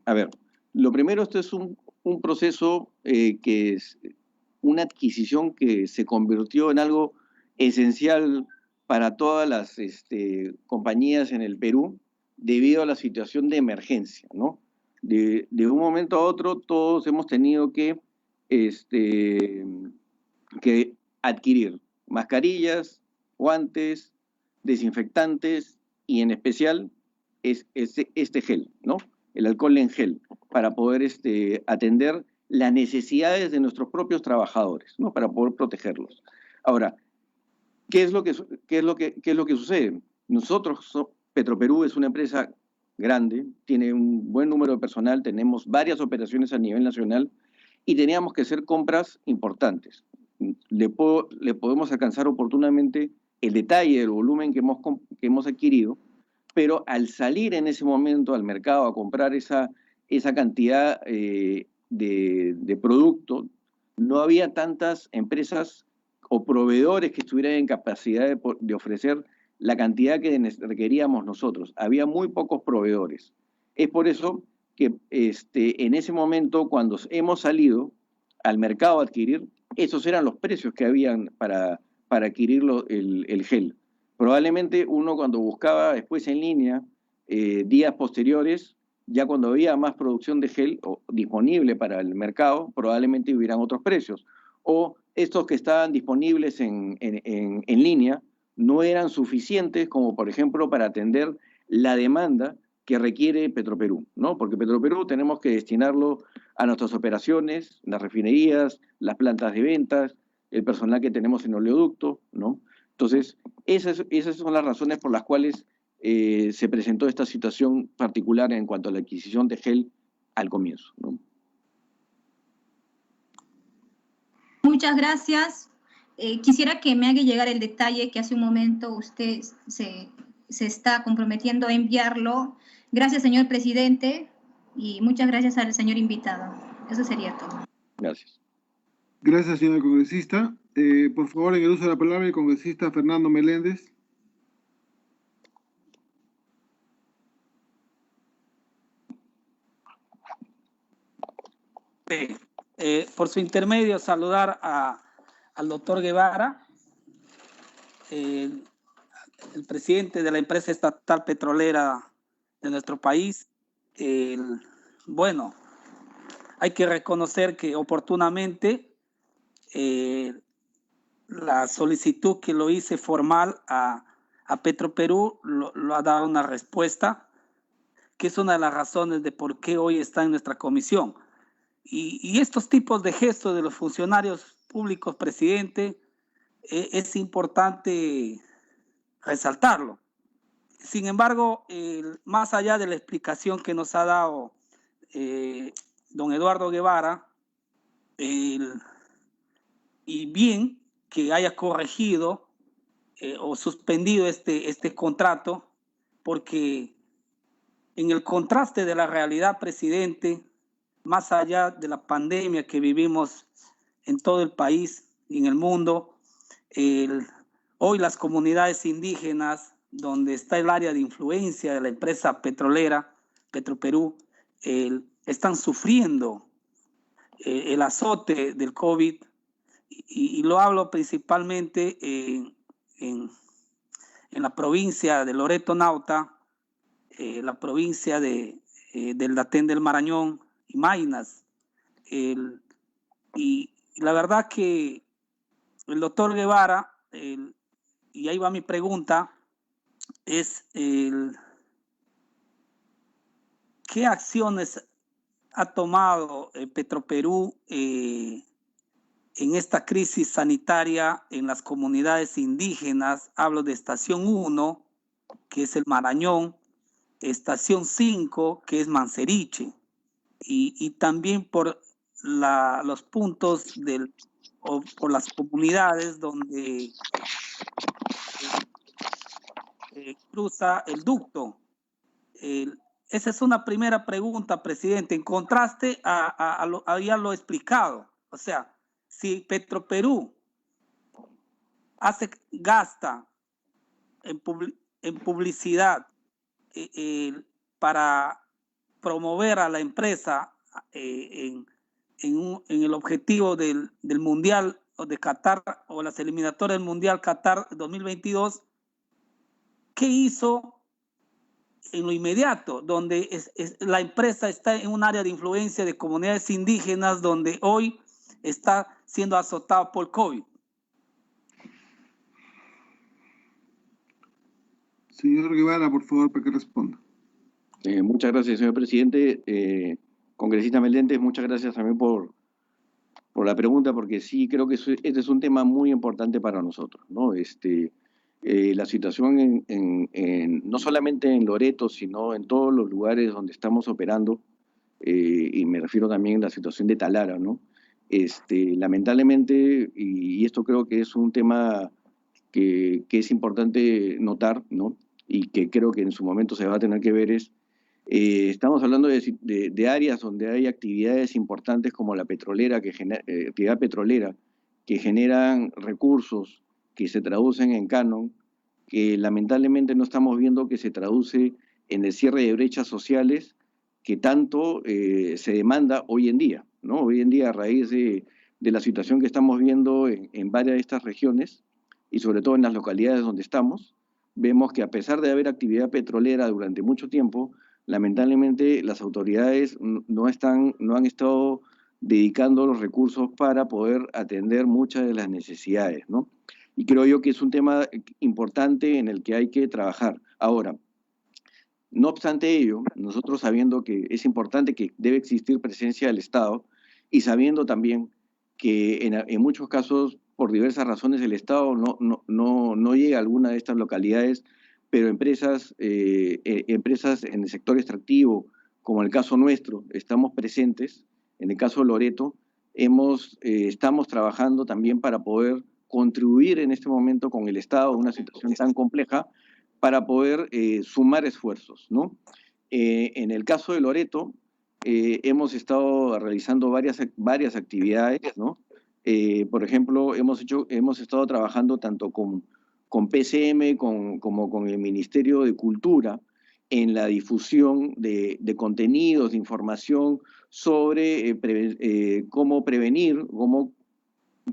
a ver, lo primero, esto es un proceso que es una adquisición que se convirtió en algo esencial para todas las compañías en el Perú debido a la situación de emergencia, ¿no? De un momento a otro todos hemos tenido que adquirir mascarillas, guantes, desinfectantes y en especial este gel, ¿no? El alcohol en gel, para poder atender las necesidades de nuestros propios trabajadores, ¿no? Para poder protegerlos. Ahora, ¿qué es lo que sucede? Nosotros, Petroperú es una empresa grande, tiene un buen número de personal, tenemos varias operaciones a nivel nacional y teníamos que hacer compras importantes. Le podemos alcanzar oportunamente el detalle del volumen que hemos adquirido, pero al salir en ese momento al mercado a comprar esa cantidad de producto, no había tantas empresas o proveedores que estuvieran en capacidad de ofrecer la cantidad que requeríamos nosotros. Había muy pocos proveedores. Es por eso que en ese momento, cuando hemos salido al mercado a adquirir, esos eran los precios que habían para adquirir el gel. Probablemente uno cuando buscaba después en línea, días posteriores, ya cuando había más producción de gel disponible para el mercado, probablemente hubieran otros precios. O estos que estaban disponibles en línea no eran suficientes como, por ejemplo, para atender la demanda que requiere Petroperú, ¿no? Porque Petroperú tenemos que destinarlo a nuestras operaciones, las refinerías, las plantas de ventas, el personal que tenemos en oleoducto, ¿no? Entonces, esas son las razones por las cuales se presentó esta situación particular en cuanto a la adquisición de gel al comienzo, ¿no? Muchas gracias. Quisiera que me haga llegar el detalle que hace un momento usted se está comprometiendo a enviarlo. Gracias, señor presidente, y muchas gracias al señor invitado. Eso sería todo. Gracias. Gracias, señor congresista. Por favor, en el uso de la palabra, el congresista Fernando Meléndez. Por su intermedio, saludar al doctor Guevara, el presidente de la empresa estatal petrolera de nuestro país. Bueno, hay que reconocer que oportunamente la solicitud que lo hice formal a Petroperú lo ha dado una respuesta, que es una de las razones de por qué hoy está en nuestra comisión. Y estos tipos de gestos de los funcionarios públicos, presidente, es importante resaltarlo. Sin embargo, más allá de la explicación que nos ha dado don Eduardo Guevara, y bien que haya corregido o suspendido este contrato, porque en el contraste de la realidad, presidente, más allá de la pandemia que vivimos en todo el país y en el mundo, hoy las comunidades indígenas, donde está el área de influencia de la empresa petrolera, Petroperú, están sufriendo el azote del COVID, y lo hablo principalmente en la provincia de Loreto Nauta, la provincia del Datén del Marañón y Maynas. Y la verdad que el doctor Guevara, y ahí va mi pregunta, es ¿qué acciones ha tomado Petroperú en esta crisis sanitaria en las comunidades indígenas? Hablo de Estación 1, que es el Marañón, Estación 5, que es Manseriche, y también por los puntos o por las comunidades donde cruza el ducto. Esa es una primera pregunta, presidente, en contraste a ya lo explicado. O sea, si Petroperú gasta en publicidad para promover a la empresa en el objetivo del Mundial o de Qatar o las eliminatorias del Mundial Qatar 2022, ¿qué hizo en lo inmediato, donde la empresa está en un área de influencia de comunidades indígenas, donde hoy está siendo azotado por COVID? Señor Guevara, por favor, para que responda. Muchas gracias, señor presidente. Congresista Meléndez, muchas gracias también por la pregunta, porque sí creo que este es un tema muy importante para nosotros, ¿no? La situación no solamente en Loreto, sino en todos los lugares donde estamos operando, y me refiero también a la situación de Talara, ¿no? Lamentablemente, y esto creo que es un tema que es importante notar, ¿no? Y que creo que en su momento se va a tener que ver estamos hablando de áreas donde hay actividades importantes como la petrolera, actividad petrolera, que generan recursos que se traducen en canon, que lamentablemente no estamos viendo que se traduce en el cierre de brechas sociales que tanto se demanda hoy en día, ¿no? Hoy en día, a raíz de la situación que estamos viendo en varias de estas regiones, y sobre todo en las localidades donde estamos, vemos que a pesar de haber actividad petrolera durante mucho tiempo, lamentablemente las autoridades no han estado dedicando los recursos para poder atender muchas de las necesidades, ¿no? Y creo yo que es un tema importante en el que hay que trabajar. Ahora, no obstante ello, nosotros sabiendo que es importante que debe existir presencia del Estado y sabiendo también que en muchos casos, por diversas razones, el Estado no llega a alguna de estas localidades, pero empresas en el sector extractivo, como el caso nuestro, estamos presentes. En el caso de Loreto, estamos trabajando también para poder contribuir en este momento con el Estado en una situación tan compleja, para poder sumar esfuerzos, ¿no? En el caso de Loreto, hemos estado realizando varias actividades, ¿no? Por ejemplo, hemos estado trabajando tanto con PCM como con el Ministerio de Cultura en la difusión de contenidos, de información sobre cómo prevenir,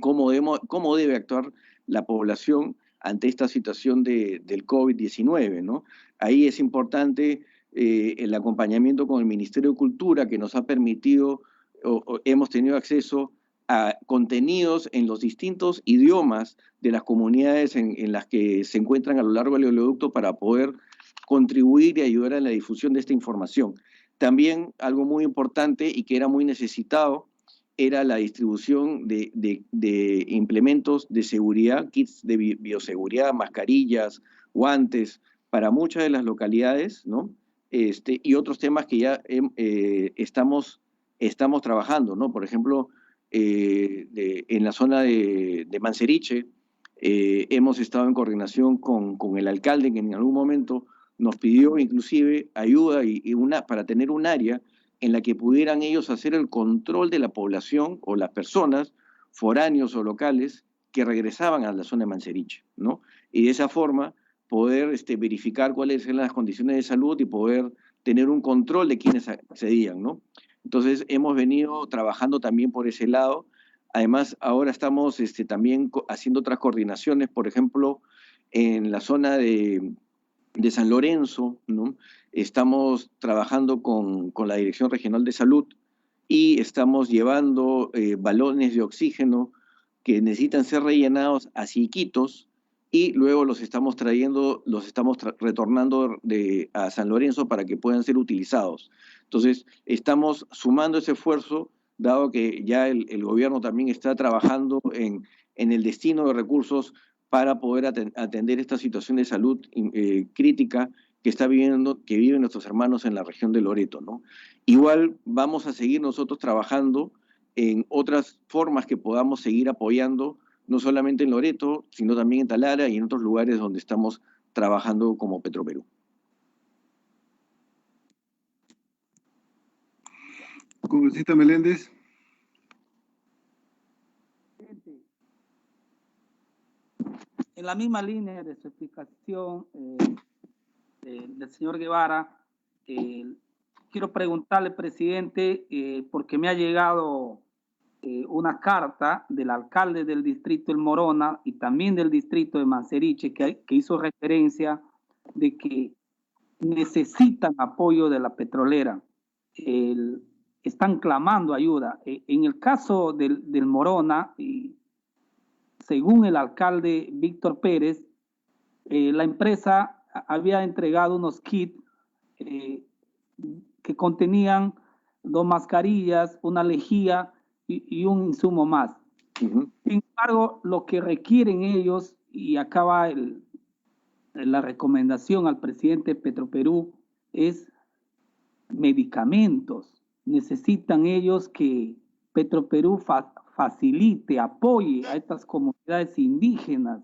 cómo debe actuar la población ante esta situación del COVID-19, ¿no? Ahí es importante el acompañamiento con el Ministerio de Cultura, que nos ha permitido, hemos tenido acceso a contenidos en los distintos idiomas de las comunidades en las que se encuentran a lo largo del oleoducto para poder contribuir y ayudar a la difusión de esta información. También algo muy importante y que era muy necesitado era la distribución de implementos de seguridad, kits de bioseguridad, mascarillas, guantes, para muchas de las localidades, ¿no? Y otros temas que ya estamos trabajando, ¿no? Por ejemplo, en la zona de Manseriche, hemos estado en coordinación con el alcalde, que en algún momento nos pidió inclusive ayuda para tener un área en la que pudieran ellos hacer el control de la población o las personas, foráneos o locales, que regresaban a la zona de Manseriche, ¿no? Y de esa forma poder verificar cuáles eran las condiciones de salud y poder tener un control de quienes accedían, ¿no? Entonces hemos venido trabajando también por ese lado. Además, ahora estamos también haciendo otras coordinaciones, por ejemplo, en la zona de San Lorenzo, ¿no? Estamos trabajando con la Dirección Regional de Salud y estamos llevando balones de oxígeno que necesitan ser rellenados hacia Iquitos y luego los estamos trayendo, retornando a San Lorenzo para que puedan ser utilizados. Entonces, estamos sumando ese esfuerzo, dado que ya el gobierno también está trabajando en el destino de recursos para poder atender esta situación de salud crítica que viven nuestros hermanos en la región de Loreto, ¿no? Igual vamos a seguir nosotros trabajando en otras formas que podamos seguir apoyando, no solamente en Loreto, sino también en Talara y en otros lugares donde estamos trabajando como Petroperú. Congresista Meléndez. En la misma línea de su explicación del señor Guevara, quiero preguntarle, presidente, porque me ha llegado una carta del alcalde del distrito El Morona y también del distrito de Manseriche que hizo referencia de que necesitan apoyo de la petrolera. Están clamando ayuda. En el caso del Morona, según el alcalde Víctor Pérez, la empresa había entregado unos kits que contenían 2 mascarillas, una lejía y un insumo más. Sin embargo, lo que requieren ellos, y acá va la recomendación al presidente de Petroperú, es medicamentos. Necesitan ellos que Petroperú facilite, apoye a estas comunidades indígenas,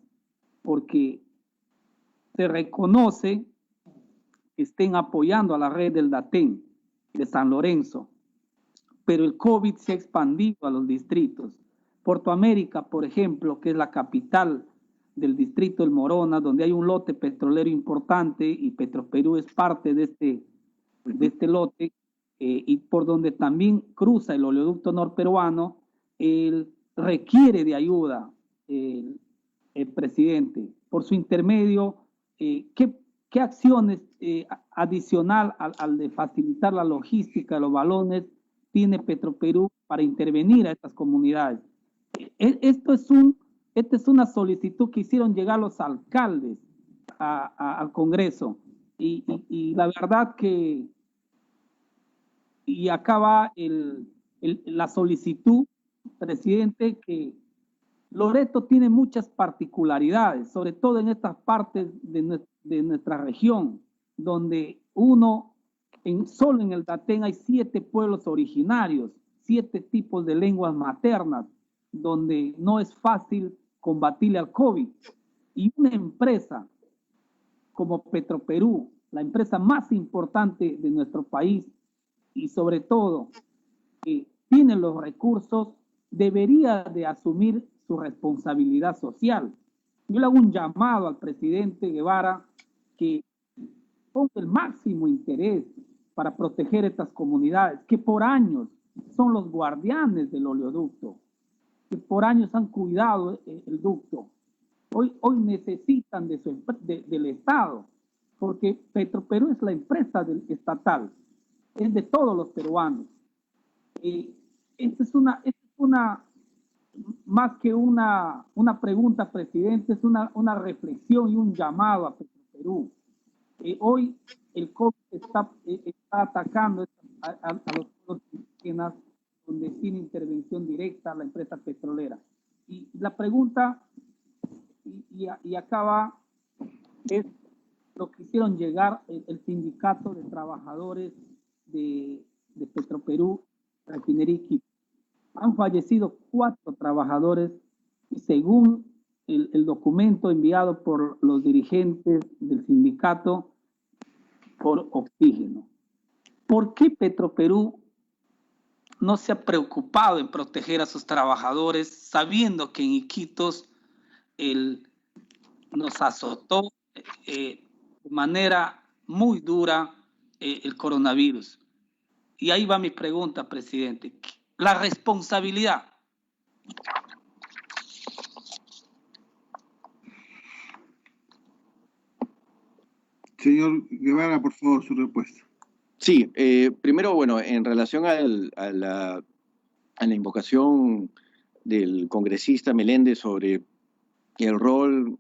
porque se reconoce que estén apoyando a la red del Datén de San Lorenzo, pero el COVID se ha expandido a los distritos. Puerto América, por ejemplo, que es la capital del distrito del Morona, donde hay un lote petrolero importante y Petroperú es parte de este lote, y por donde también cruza el oleoducto norperuano, requiere de ayuda el presidente. Por su intermedio, ¿qué acciones adicional al de facilitar la logística de los balones tiene Petroperú para intervenir a estas comunidades? Esta es una solicitud que hicieron llegar los alcaldes al Congreso y la verdad que y acá va la solicitud, presidente, que Loreto tiene muchas particularidades, sobre todo en estas partes de nuestra región, donde solo en el Datén hay 7 pueblos originarios, 7 tipos de lenguas maternas, donde no es fácil combatirle al COVID. Y una empresa como Petroperú, la empresa más importante de nuestro país, y sobre todo que tiene los recursos, debería de asumir su responsabilidad social. Yo le hago un llamado al presidente Guevara que ponga el máximo interés para proteger estas comunidades, que por años son los guardianes del oleoducto, que por años han cuidado el ducto. Hoy necesitan del Estado, porque Petroperú es la empresa estatal, es de todos los peruanos. Esta es una más que una pregunta, presidente, es una reflexión y un llamado a Petroperú. Hoy el COVID está atacando a los pueblos indígenas, donde tiene intervención directa la empresa petrolera. Y la pregunta, y acá va, es lo que hicieron llegar el sindicato de trabajadores de Petroperú, Refinería Iquitos. Han fallecido 4 trabajadores y según el documento enviado por los dirigentes del sindicato, por oxígeno. ¿Por qué Petroperú no se ha preocupado en proteger a sus trabajadores, sabiendo que en Iquitos nos azotó de manera muy dura el coronavirus? Y ahí va mi pregunta, presidente. La responsabilidad. Señor Guevara, por favor, su respuesta. Sí, primero, bueno, en relación a la invocación del congresista Meléndez sobre el rol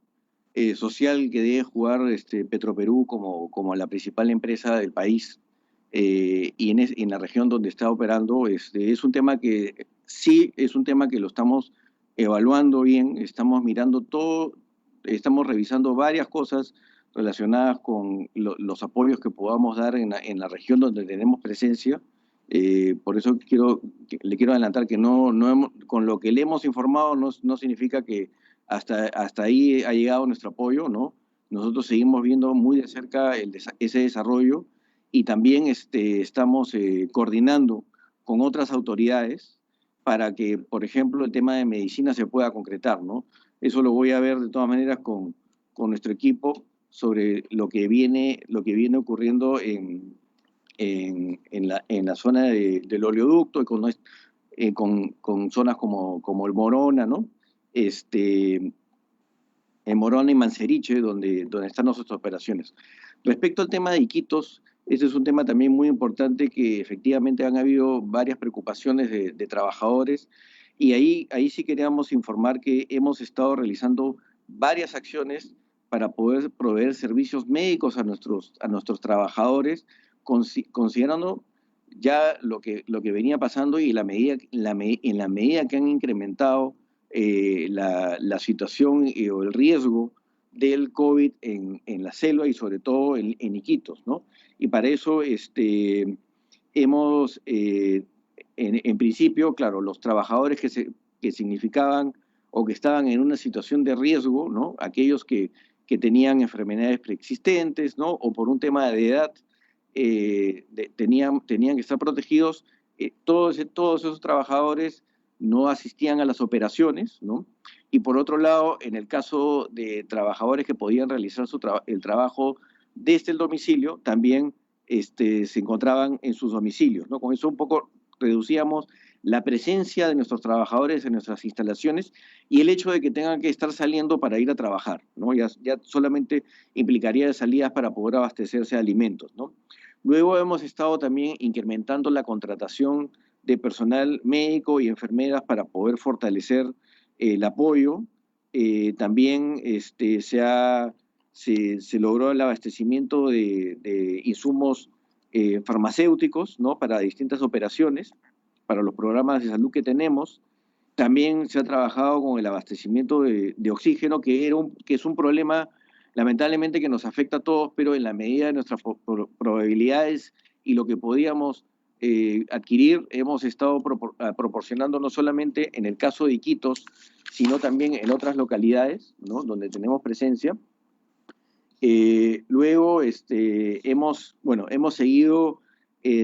social que debe jugar Petroperú como la principal empresa del país y en la región donde está operando, es un tema que sí, es un tema que lo estamos evaluando bien, estamos mirando todo, estamos revisando varias cosas relacionadas con los apoyos que podamos dar en la región donde tenemos presencia. Por eso le quiero adelantar que con lo que le hemos informado no significa que hasta ahí ha llegado nuestro apoyo, ¿no? Nosotros seguimos viendo muy de cerca ese desarrollo y también estamos coordinando con otras autoridades para que, por ejemplo, el tema de medicina se pueda concretar, ¿no? Eso lo voy a ver de todas maneras con nuestro equipo sobre lo que viene ocurriendo en la zona del oleoducto y con zonas como el Morona, ¿no? En Morona y Manseriche, donde están nuestras operaciones. Respecto al tema de Iquitos, ese es un tema también muy importante que efectivamente han habido varias preocupaciones de trabajadores y ahí sí queríamos informar que hemos estado realizando varias acciones para poder proveer servicios médicos a nuestros trabajadores, considerando ya lo que venía pasando y en la medida que han incrementado la situación o el riesgo del COVID en la selva y sobre todo en Iquitos, ¿no? Y para eso hemos, en principio, claro, los trabajadores que significaban o que estaban en una situación de riesgo, ¿no? Aquellos que tenían enfermedades preexistentes, ¿no? O por un tema de edad, tenían que estar protegidos. Todos esos trabajadores no asistían a las operaciones, ¿no? Y por otro lado, en el caso de trabajadores que podían realizar el trabajo desde el domicilio, también se encontraban en sus domicilios, ¿no? Con eso un poco reducíamos la presencia de nuestros trabajadores en nuestras instalaciones y el hecho de que tengan que estar saliendo para ir a trabajar, ¿no? Ya solamente implicaría salidas para poder abastecerse de alimentos, ¿no? Luego hemos estado también incrementando la contratación de personal médico y enfermeras para poder fortalecer el apoyo. También se logró el abastecimiento de insumos farmacéuticos, ¿no? Para distintas operaciones, para los programas de salud que tenemos. También se ha trabajado con el abastecimiento de oxígeno, que es un problema lamentablemente que nos afecta a todos, pero en la medida de nuestras probabilidades y lo que podíamos adquirir, hemos estado proporcionando no solamente en el caso de Iquitos, sino también en otras localidades, ¿no? Donde tenemos presencia. Luego hemos seguido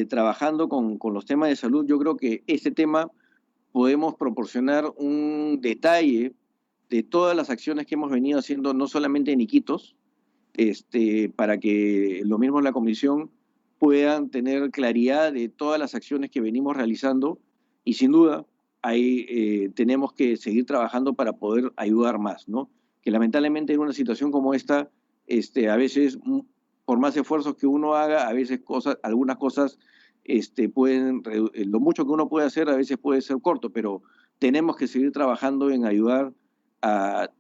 trabajando con los temas de salud. Yo creo que este tema podemos proporcionar un detalle de todas las acciones que hemos venido haciendo, no solamente en Iquitos, para que lo mismo la comisión puedan tener claridad de todas las acciones que venimos realizando y sin duda ahí tenemos que seguir trabajando para poder ayudar más, ¿no? Que lamentablemente en una situación como esta, a veces por más esfuerzos que uno haga, a veces algunas cosas lo mucho que uno puede hacer a veces puede ser corto, pero tenemos que seguir trabajando en ayudar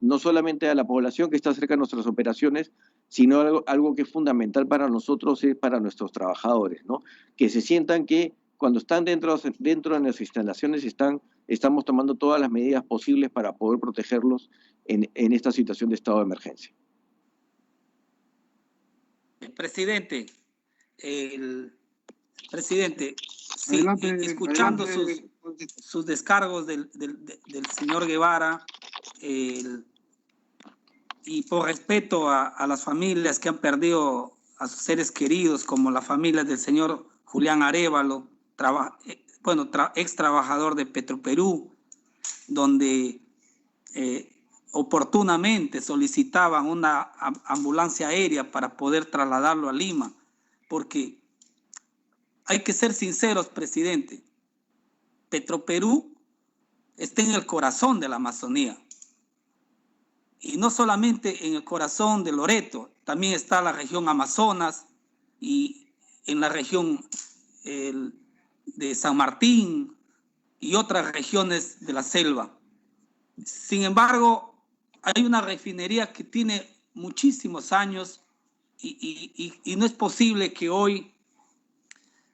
no solamente a la población que está cerca de nuestras operaciones, sino algo que es fundamental para nosotros, es para nuestros trabajadores, ¿no? Que se sientan que cuando están dentro de nuestras instalaciones estamos tomando todas las medidas posibles para poder protegerlos en esta situación de estado de emergencia. Presidente, sí, escuchando sus descargos del señor Guevara, y por respeto a las familias que han perdido a sus seres queridos, como la familia del señor Julián Arévalo, ex trabajador de Petroperú, donde oportunamente solicitaban una ambulancia aérea para poder trasladarlo a Lima, porque hay que ser sinceros, presidente, Petroperú está en el corazón de la Amazonía. Y no solamente en el corazón de Loreto, también está la región Amazonas y en la región de San Martín y otras regiones de la selva. Sin embargo, hay una refinería que tiene muchísimos años y no es posible que hoy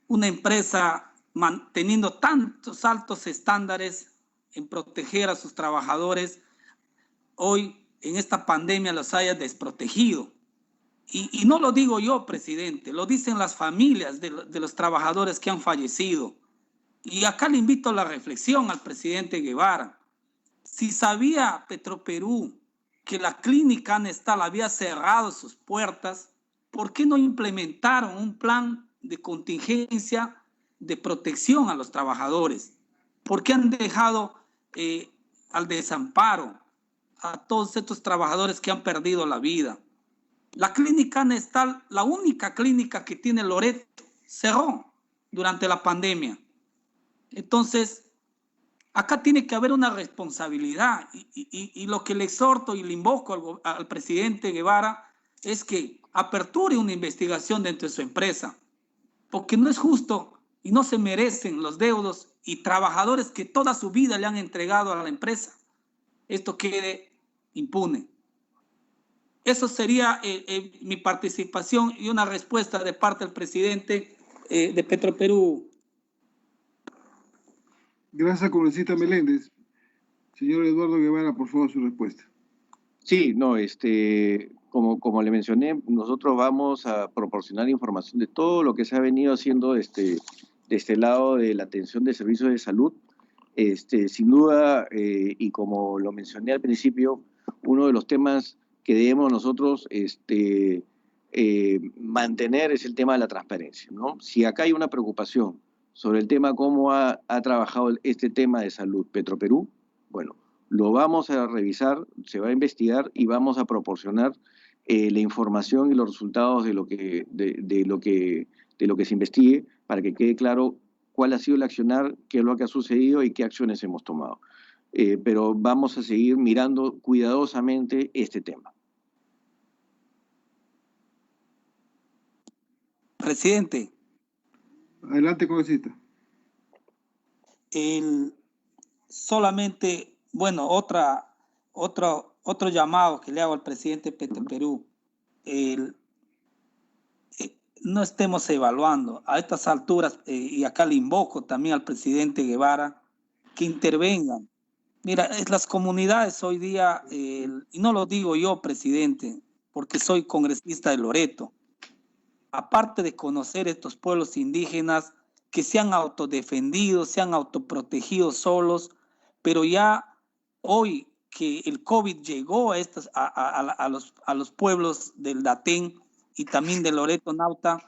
una empresa manteniendo tantos altos estándares en proteger a sus trabajadores, hoy en esta pandemia los haya desprotegido. Y no lo digo yo, presidente, lo dicen las familias de los trabajadores que han fallecido. Y acá le invito a la reflexión al presidente Guevara. Si sabía Petroperú que la clínica Anestal había cerrado sus puertas, ¿por qué no implementaron un plan de contingencia de protección a los trabajadores? ¿Por qué han dejado al desamparo a todos estos trabajadores que han perdido la vida? La clínica Anestal, la única clínica que tiene Loreto, cerró durante la pandemia. Entonces, acá tiene que haber una responsabilidad y lo que le exhorto y le invoco al presidente Guevara es que aperture una investigación dentro de su empresa, porque no es justo y no se merecen los deudos y trabajadores que toda su vida le han entregado a la empresa. Esto quede impune. Eso sería mi participación y una respuesta de parte del presidente de Petroperú. Gracias, congresista Meléndez. Señor Eduardo Guevara, por favor, su respuesta. Sí, no, como le mencioné, nosotros vamos a proporcionar información de todo lo que se ha venido haciendo de este lado de la atención de servicios de salud. Sin duda, y como lo mencioné al principio, uno de los temas que debemos nosotros mantener es el tema de la transparencia, ¿no? Si acá hay una preocupación sobre el tema cómo ha trabajado este tema de salud Petroperú, bueno, lo vamos a revisar, se va a investigar y vamos a proporcionar la información y los resultados de lo que se investigue para que quede claro cuál ha sido el accionar, qué es lo que ha sucedido y qué acciones hemos tomado. Pero vamos a seguir mirando cuidadosamente este tema. Presidente. Adelante, congresista. Solamente, bueno, otro llamado que le hago al presidente Petroperú. No estemos evaluando a estas alturas, y acá le invoco también al presidente Guevara, que intervengan. Mira, las comunidades hoy día, y no lo digo yo, presidente, porque soy congresista de Loreto, aparte de conocer estos pueblos indígenas que se han autodefendido, se han autoprotegido solos, pero ya hoy que el COVID llegó a los pueblos del Datén y también de Loreto Nauta,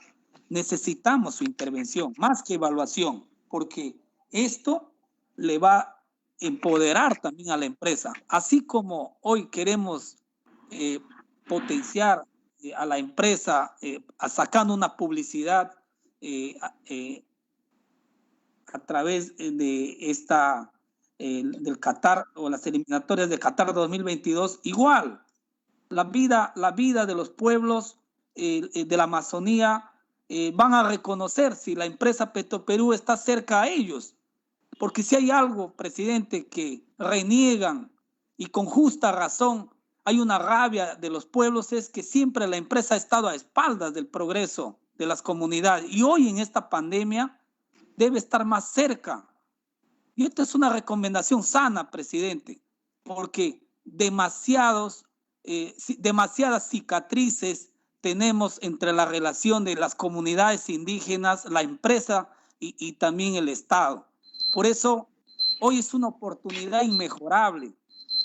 necesitamos su intervención, más que evaluación, porque esto le va a empoderar también a la empresa. Así como hoy queremos potenciar a la empresa sacando una publicidad a través de del Qatar o las eliminatorias de Qatar 2022, igual la vida de los pueblos de la Amazonía van a reconocer si la empresa Petroperú está cerca a ellos, porque si hay algo, presidente, que reniegan y con justa razón hay una rabia de los pueblos, es que siempre la empresa ha estado a espaldas del progreso de las comunidades y hoy en esta pandemia debe estar más cerca. Y esta es una recomendación sana, presidente, porque demasiadas cicatrices tenemos entre la relación de las comunidades indígenas, la empresa y también el Estado. Por eso, hoy es una oportunidad inmejorable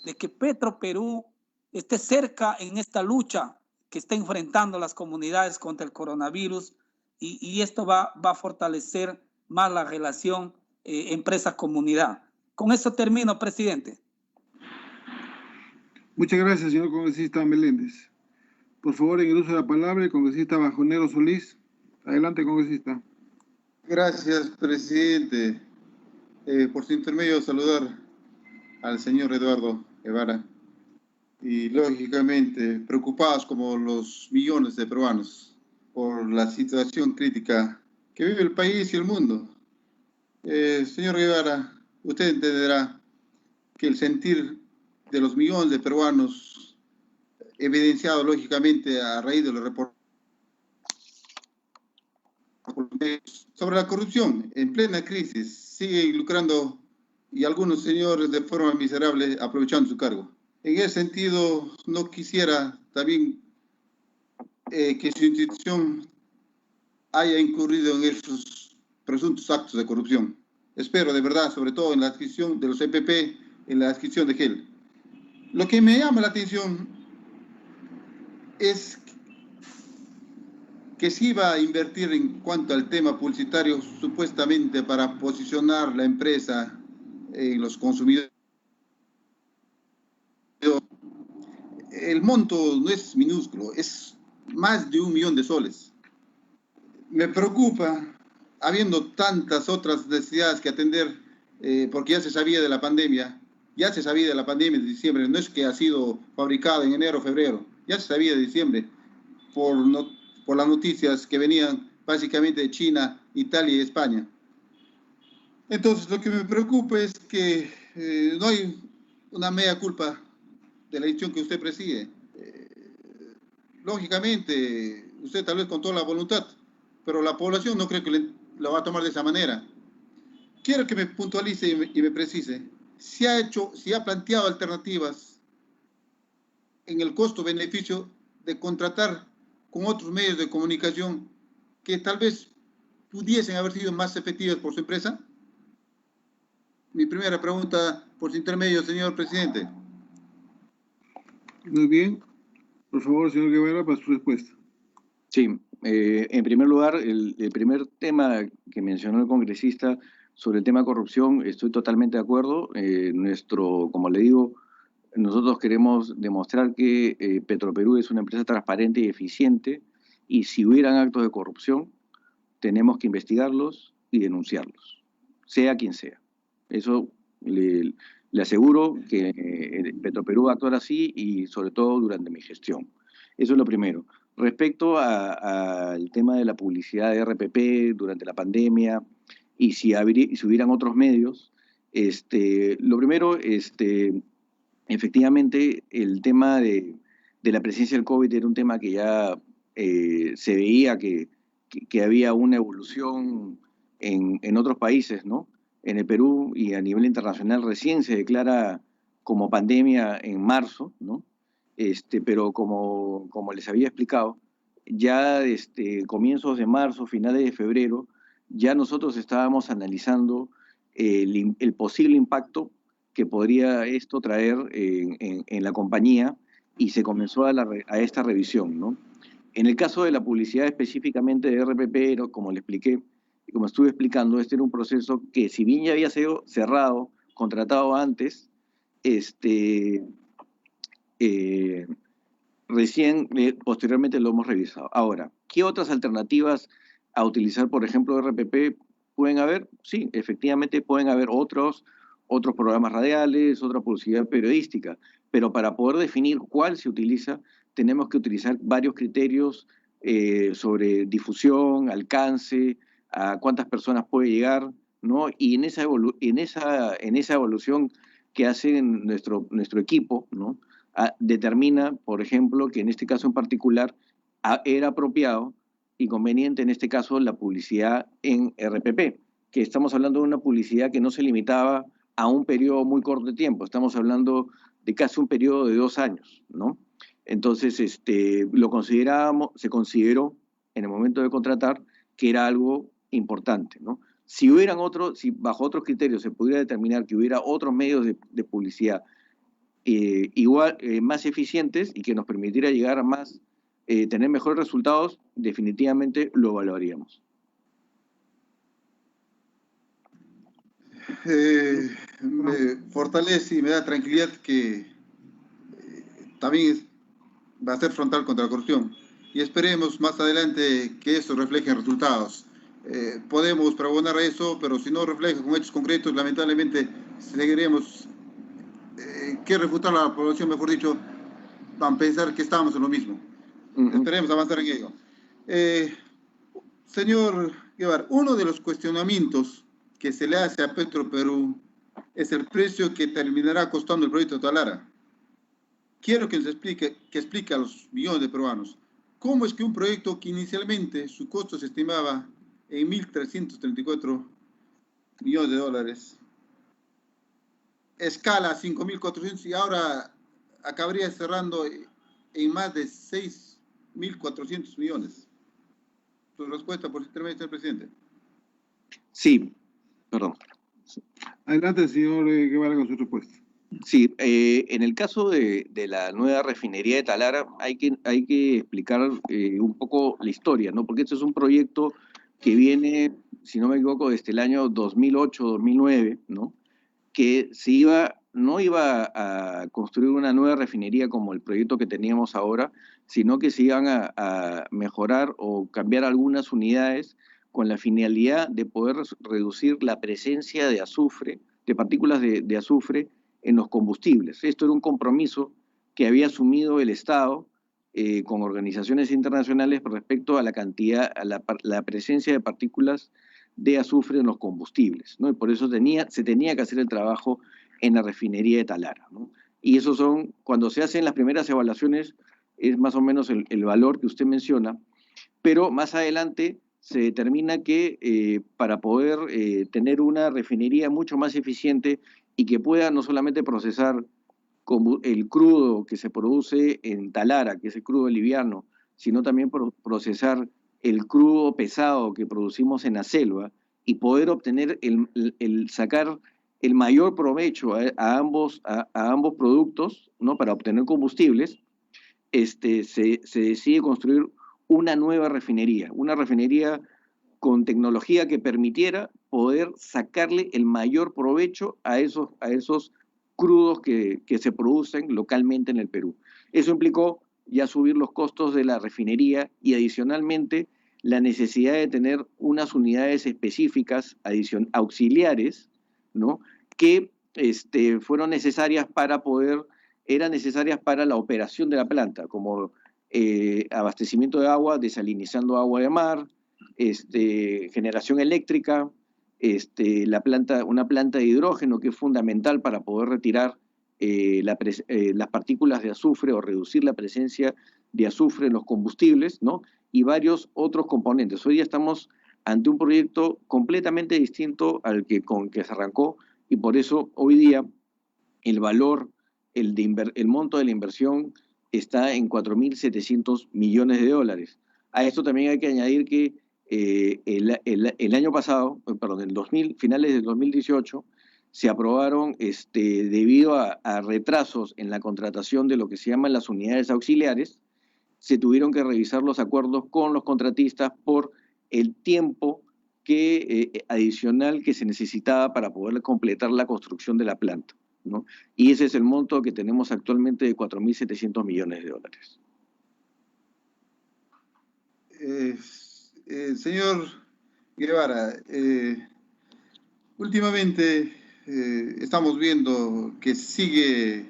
de que Petroperú esté cerca en esta lucha que está enfrentando las comunidades contra el coronavirus y esto va a fortalecer más la relación empresa-comunidad. Con eso termino, presidente. Muchas gracias, señor congresista Meléndez. Por favor, en el uso de la palabra, el congresista Bajonero Solís. Adelante, congresista. Gracias, presidente. Por su intermedio, saludar al señor Eduardo Guevara. Y, lógicamente, preocupados como los millones de peruanos por la situación crítica que vive el país y el mundo. Señor Guevara, usted entenderá que el sentir de los millones de peruanos, evidenciado lógicamente a raíz de los reportes sobre la corrupción en plena crisis, sigue lucrando y algunos señores de forma miserable aprovechando su cargo. En ese sentido, no quisiera también que su institución haya incurrido en esos presuntos actos de corrupción. Espero de verdad, sobre todo en la adquisición de los EPP, en la adquisición de GEL. Lo que me llama la atención es que se iba a invertir en cuanto al tema publicitario, supuestamente para posicionar la empresa en los consumidores. El monto no es minúsculo, es más de 1 millón de soles. Me preocupa, habiendo tantas otras necesidades que atender, porque ya se sabía de la pandemia de diciembre, no es que ha sido fabricada en enero o febrero, ya se sabía de diciembre por las noticias que venían básicamente de China, Italia y España. Entonces, lo que me preocupa es que no hay una mea culpa de la institución que usted preside. Lógicamente, usted tal vez con toda la voluntad, pero la población no creo que lo va a tomar de esa manera. Quiero que me puntualice y me precise si ha planteado alternativas en el costo-beneficio de contratar con otros medios de comunicación que tal vez pudiesen haber sido más efectivas por su empresa. Mi primera pregunta, por su intermedio, señor presidente. Muy bien. Por favor, señor Guevara, para su respuesta. Sí, en primer lugar, el primer tema que mencionó el congresista sobre el tema de corrupción, estoy totalmente de acuerdo. Como le digo, nosotros queremos demostrar que Petroperú es una empresa transparente y eficiente, y si hubieran actos de corrupción, tenemos que investigarlos y denunciarlos, sea quien sea. Eso le aseguro que Petroperú va a actuar así, y sobre todo durante mi gestión. Eso es lo primero. Respecto al tema de la publicidad de RPP durante la pandemia y si hubieran otros medios, lo primero, efectivamente, el tema de la presencia del COVID era un tema que ya se veía que había una evolución en otros países, ¿no? En el Perú y a nivel internacional recién se declara como pandemia en marzo, ¿no? Pero como les había explicado, ya comienzos de marzo, finales de febrero, ya nosotros estábamos analizando el posible impacto que podría esto traer en la compañía, y se comenzó a esta revisión, ¿no? En el caso de la publicidad específicamente de RPP, como le expliqué, y como estuve explicando, este era un proceso que, si bien ya había sido cerrado, contratado antes, posteriormente lo hemos revisado. Ahora, ¿qué otras alternativas a utilizar, por ejemplo, RPP pueden haber? Sí, efectivamente pueden haber otros programas radiales, otra publicidad periodística, pero para poder definir cuál se utiliza, tenemos que utilizar varios criterios sobre difusión, alcance, a cuántas personas puede llegar, ¿no? Y en esa evaluación que hace nuestro equipo, ¿no? Determina, por ejemplo, que en este caso en particular era apropiado y conveniente, en este caso, la publicidad en RPP, que estamos hablando de una publicidad que no se limitaba a un periodo muy corto de tiempo, estamos hablando de casi un periodo de 2 años, ¿no? Entonces, se consideró en el momento de contratar que era algo importante, ¿no? Si bajo otros criterios se pudiera determinar que hubiera otros medios de publicidad más eficientes y que nos permitiera llegar a más, tener mejores resultados, definitivamente lo evaluaríamos. Me fortalece y me da tranquilidad que también va a ser frontal contra la corrupción, y esperemos más adelante que eso refleje en resultados. Podemos pregonar eso, pero si no refleja con hechos concretos, lamentablemente seguiremos que refutar a la población, mejor dicho, van a pensar que estamos en lo mismo. Esperemos avanzar en ello. Señor Guevara, uno de los cuestionamientos que se le hace a Petroperú es el precio que terminará costando el proyecto Talara. quiero que explique a los millones de peruanos cómo es que un proyecto que inicialmente su costo se estimaba en 1.334 millones de dólares, escala a 5.400 y ahora acabaría cerrando en más de 6.400 millones. Su respuesta por intermedio, señor presidente. Sí, perdón. Adelante, señor Guevara, con su respuesta. Sí, en el caso de la nueva refinería de Talara hay que explicar un poco la historia, ¿no? Porque este es un proyecto que viene, si no me equivoco, desde el año 2008-2009, ¿no? Que no iba a construir una nueva refinería como el proyecto que teníamos ahora, sino que se iban a mejorar o cambiar algunas unidades con la finalidad de poder reducir la presencia de azufre, de partículas de azufre en los combustibles. Esto era un compromiso que había asumido el Estado con organizaciones internacionales respecto a la cantidad, a la presencia de partículas de azufre en los combustibles, ¿no? Y por eso se tenía que hacer el trabajo en la refinería de Talara, ¿no? Y esos son, cuando se hacen las primeras evaluaciones, es más o menos el valor que usted menciona, pero más adelante se determina que para poder tener una refinería mucho más eficiente y que pueda no solamente procesar el crudo que se produce en Talara, que es el crudo liviano, sino también procesar el crudo pesado que producimos en la selva y poder obtener sacar el mayor provecho a ambos productos, ¿no? Para obtener combustibles, se decide construir una nueva refinería con tecnología que permitiera poder sacarle el mayor provecho a esos crudos que se producen localmente en el Perú. Eso implicó ya subir los costos de la refinería y adicionalmente la necesidad de tener unas unidades específicas auxiliares, ¿no? Que fueron necesarias eran necesarias para la operación de la planta, como abastecimiento de agua, desalinizando agua de mar, generación eléctrica, una planta de hidrógeno que es fundamental para poder retirar las partículas de azufre o reducir la presencia de azufre en los combustibles, ¿no? Y varios otros componentes. Hoy ya estamos ante un proyecto completamente distinto con que se arrancó y por eso hoy día el valor, el monto de la inversión está en 4.700 millones de dólares. A esto también hay que añadir que el año pasado, perdón, finales del 2018, se aprobaron, debido a retrasos en la contratación de lo que se llaman las unidades auxiliares, se tuvieron que revisar los acuerdos con los contratistas por el tiempo adicional que se necesitaba para poder completar la construcción de la planta, ¿no? Y ese es el monto que tenemos actualmente de 4.700 millones de dólares. Señor Guevara, últimamente estamos viendo que sigue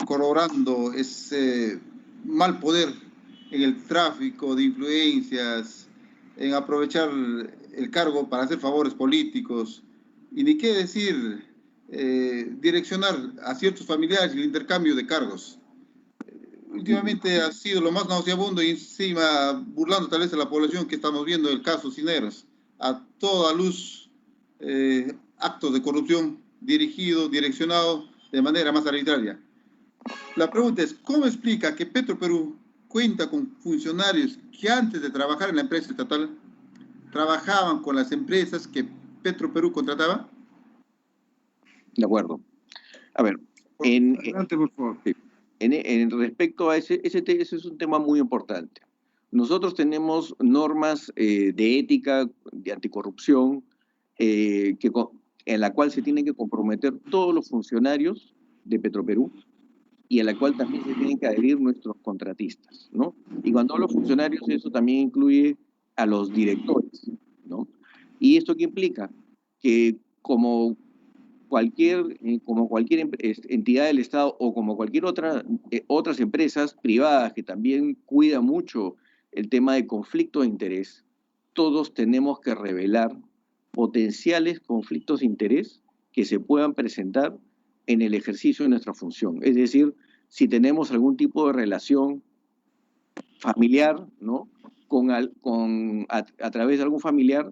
corroborando ese mal poder en el tráfico de influencias, en aprovechar el cargo para hacer favores políticos, y ni qué decir, direccionar a ciertos familiares el intercambio de cargos. Últimamente ha sido lo más nauseabundo y encima burlando tal vez a la población que estamos viendo el caso Cineros, a toda luz, actos de corrupción direccionado de manera más arbitraria. La pregunta es, ¿cómo explica que Petroperú cuenta con funcionarios que antes de trabajar en la empresa estatal trabajaban con las empresas que Petroperú contrataba? De acuerdo. A ver, Adelante, por favor. En respecto a ese es un tema muy importante. Nosotros tenemos normas de ética, de anticorrupción, en la cual se tienen que comprometer todos los funcionarios de Petroperú y a la cual también se tienen que adherir nuestros contratistas, ¿no? Y cuando hablo de funcionarios, eso también incluye a los directores, ¿no? ¿Y esto qué implica? Que como cualquier entidad del Estado o como cualquier otras empresas privadas que también cuidan mucho el tema de conflicto de interés, todos tenemos que revelar potenciales conflictos de interés que se puedan presentar en el ejercicio de nuestra función. Es decir, si tenemos algún tipo de relación familiar, ¿no? A través de algún familiar,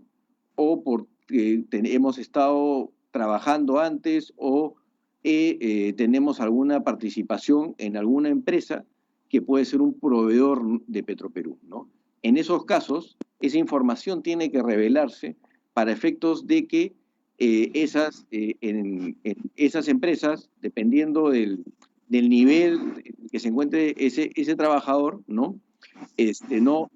o porque hemos estado trabajando antes, o tenemos alguna participación en alguna empresa que puede ser un proveedor de Petroperú, ¿no? En esos casos, esa información tiene que revelarse para efectos de que en esas empresas, dependiendo del nivel que se encuentre ese trabajador, ¿no?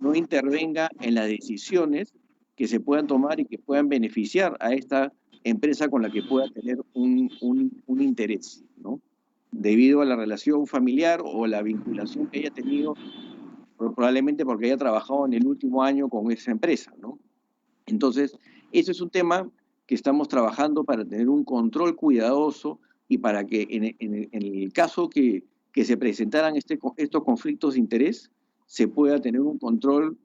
No intervenga en las decisiones que se puedan tomar y que puedan beneficiar a esta empresa con la que pueda tener un interés, ¿no? Debido a la relación familiar o la vinculación que haya tenido, probablemente porque haya trabajado en el último año con esa empresa, ¿no? Entonces, ese es un tema que estamos trabajando para tener un control cuidadoso y para que en el caso que se presentaran estos conflictos de interés, se pueda tener un control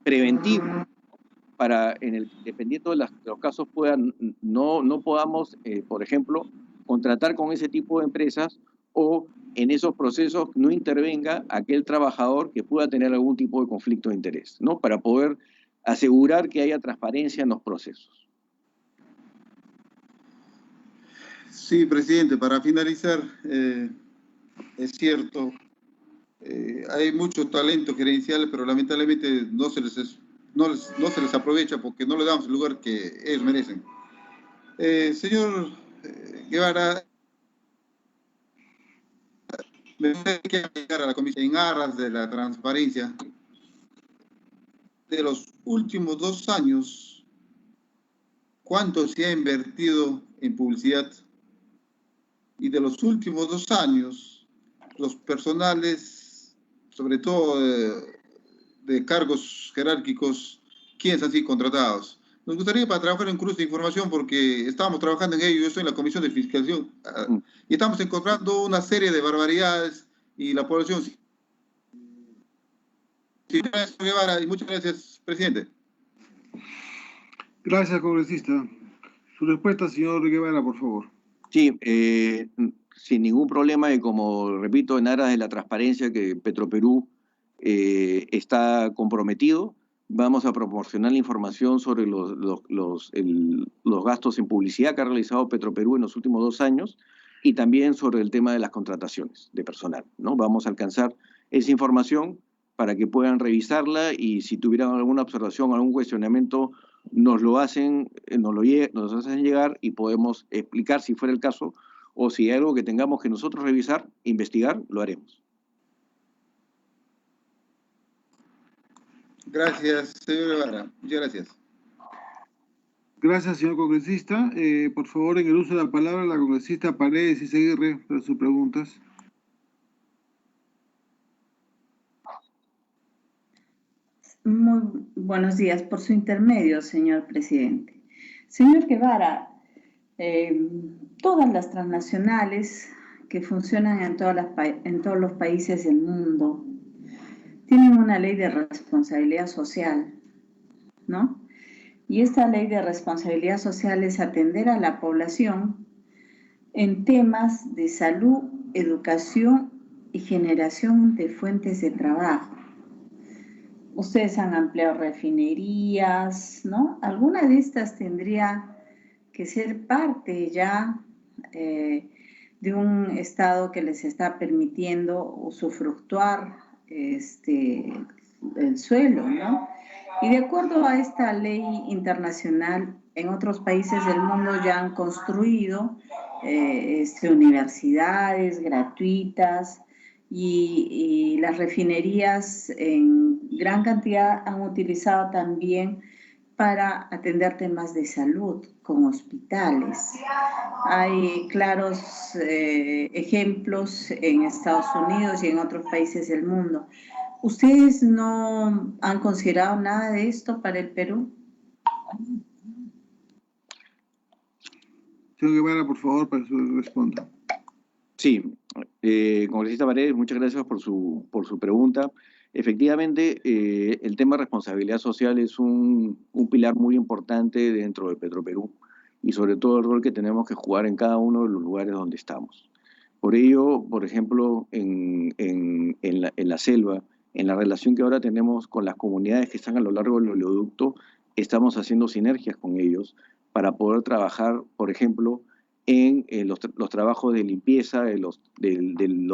preventivo para, dependiendo de los casos, no podamos, por ejemplo, contratar con ese tipo de empresas, o en esos procesos no intervenga aquel trabajador que pueda tener algún tipo de conflicto de interés, ¿no? Para poder asegurar que haya transparencia en los procesos. Sí, presidente, para finalizar, es cierto, hay mucho talento gerencial, pero lamentablemente no se les aprovecha porque no le damos el lugar que ellos merecen. Señor Guevara, me gustaría llegar a la comisión en aras de la transparencia. De los últimos 2 años, ¿cuánto se ha invertido en publicidad? Y de los últimos 2 años, los personales, sobre todo de cargos jerárquicos, ¿quiénes han sido contratados? Nos gustaría para trabajar en cruce de información, porque estamos trabajando en ello. Yo estoy en la Comisión de Fiscalización y estamos encontrando una serie de barbaridades, y la población... Gracias, Guevara, y muchas gracias, presidente. Gracias, congresista. Su respuesta, señor Guevara, por favor. Sí, sin ningún problema, y como repito, en aras de la transparencia que Petroperú está comprometido, vamos a proporcionar la información sobre los gastos en publicidad que ha realizado Petroperú en los últimos 2 años, y también sobre el tema de las contrataciones de personal, ¿no? Vamos a alcanzar esa información para que puedan revisarla, y si tuvieran alguna observación, algún cuestionamiento, nos hacen llegar, y podemos explicar si fuera el caso, o si hay algo que tengamos que nosotros revisar, investigar, lo haremos. Gracias, señor Guevara. Muchas gracias. Gracias, señor congresista. Por favor, en el uso de la palabra, la congresista Paredes Izaguirre para sus preguntas. Muy buenos días. Por su intermedio, señor presidente. Señor Guevara, todas las transnacionales que funcionan en todos los países del mundo tienen una ley de responsabilidad social, ¿no? Y esta ley de responsabilidad social es atender a la población en temas de salud, educación y generación de fuentes de trabajo. Ustedes han ampliado refinerías, ¿no? Alguna de estas tendría que ser parte ya de un Estado que les está permitiendo usufructuar el suelo, ¿no? Y de acuerdo a esta ley internacional, en otros países del mundo ya han construido universidades gratuitas, y las refinerías en gran cantidad han utilizado también para atender temas de salud con hospitales. Hay claros ejemplos en Estados Unidos y en otros países del mundo. ¿Ustedes no han considerado nada de esto para el Perú? Señor Guevara, por favor, para su responda. Sí, congresista Paredes, muchas gracias por su pregunta. Efectivamente, el tema de responsabilidad social es un pilar muy importante dentro de Petroperú, y sobre todo el rol que tenemos que jugar en cada uno de los lugares donde estamos. Por ello, por ejemplo, en la selva, en la relación que ahora tenemos con las comunidades que están a lo largo del oleoducto, estamos haciendo sinergias con ellos para poder trabajar, por ejemplo, en los trabajos de limpieza de los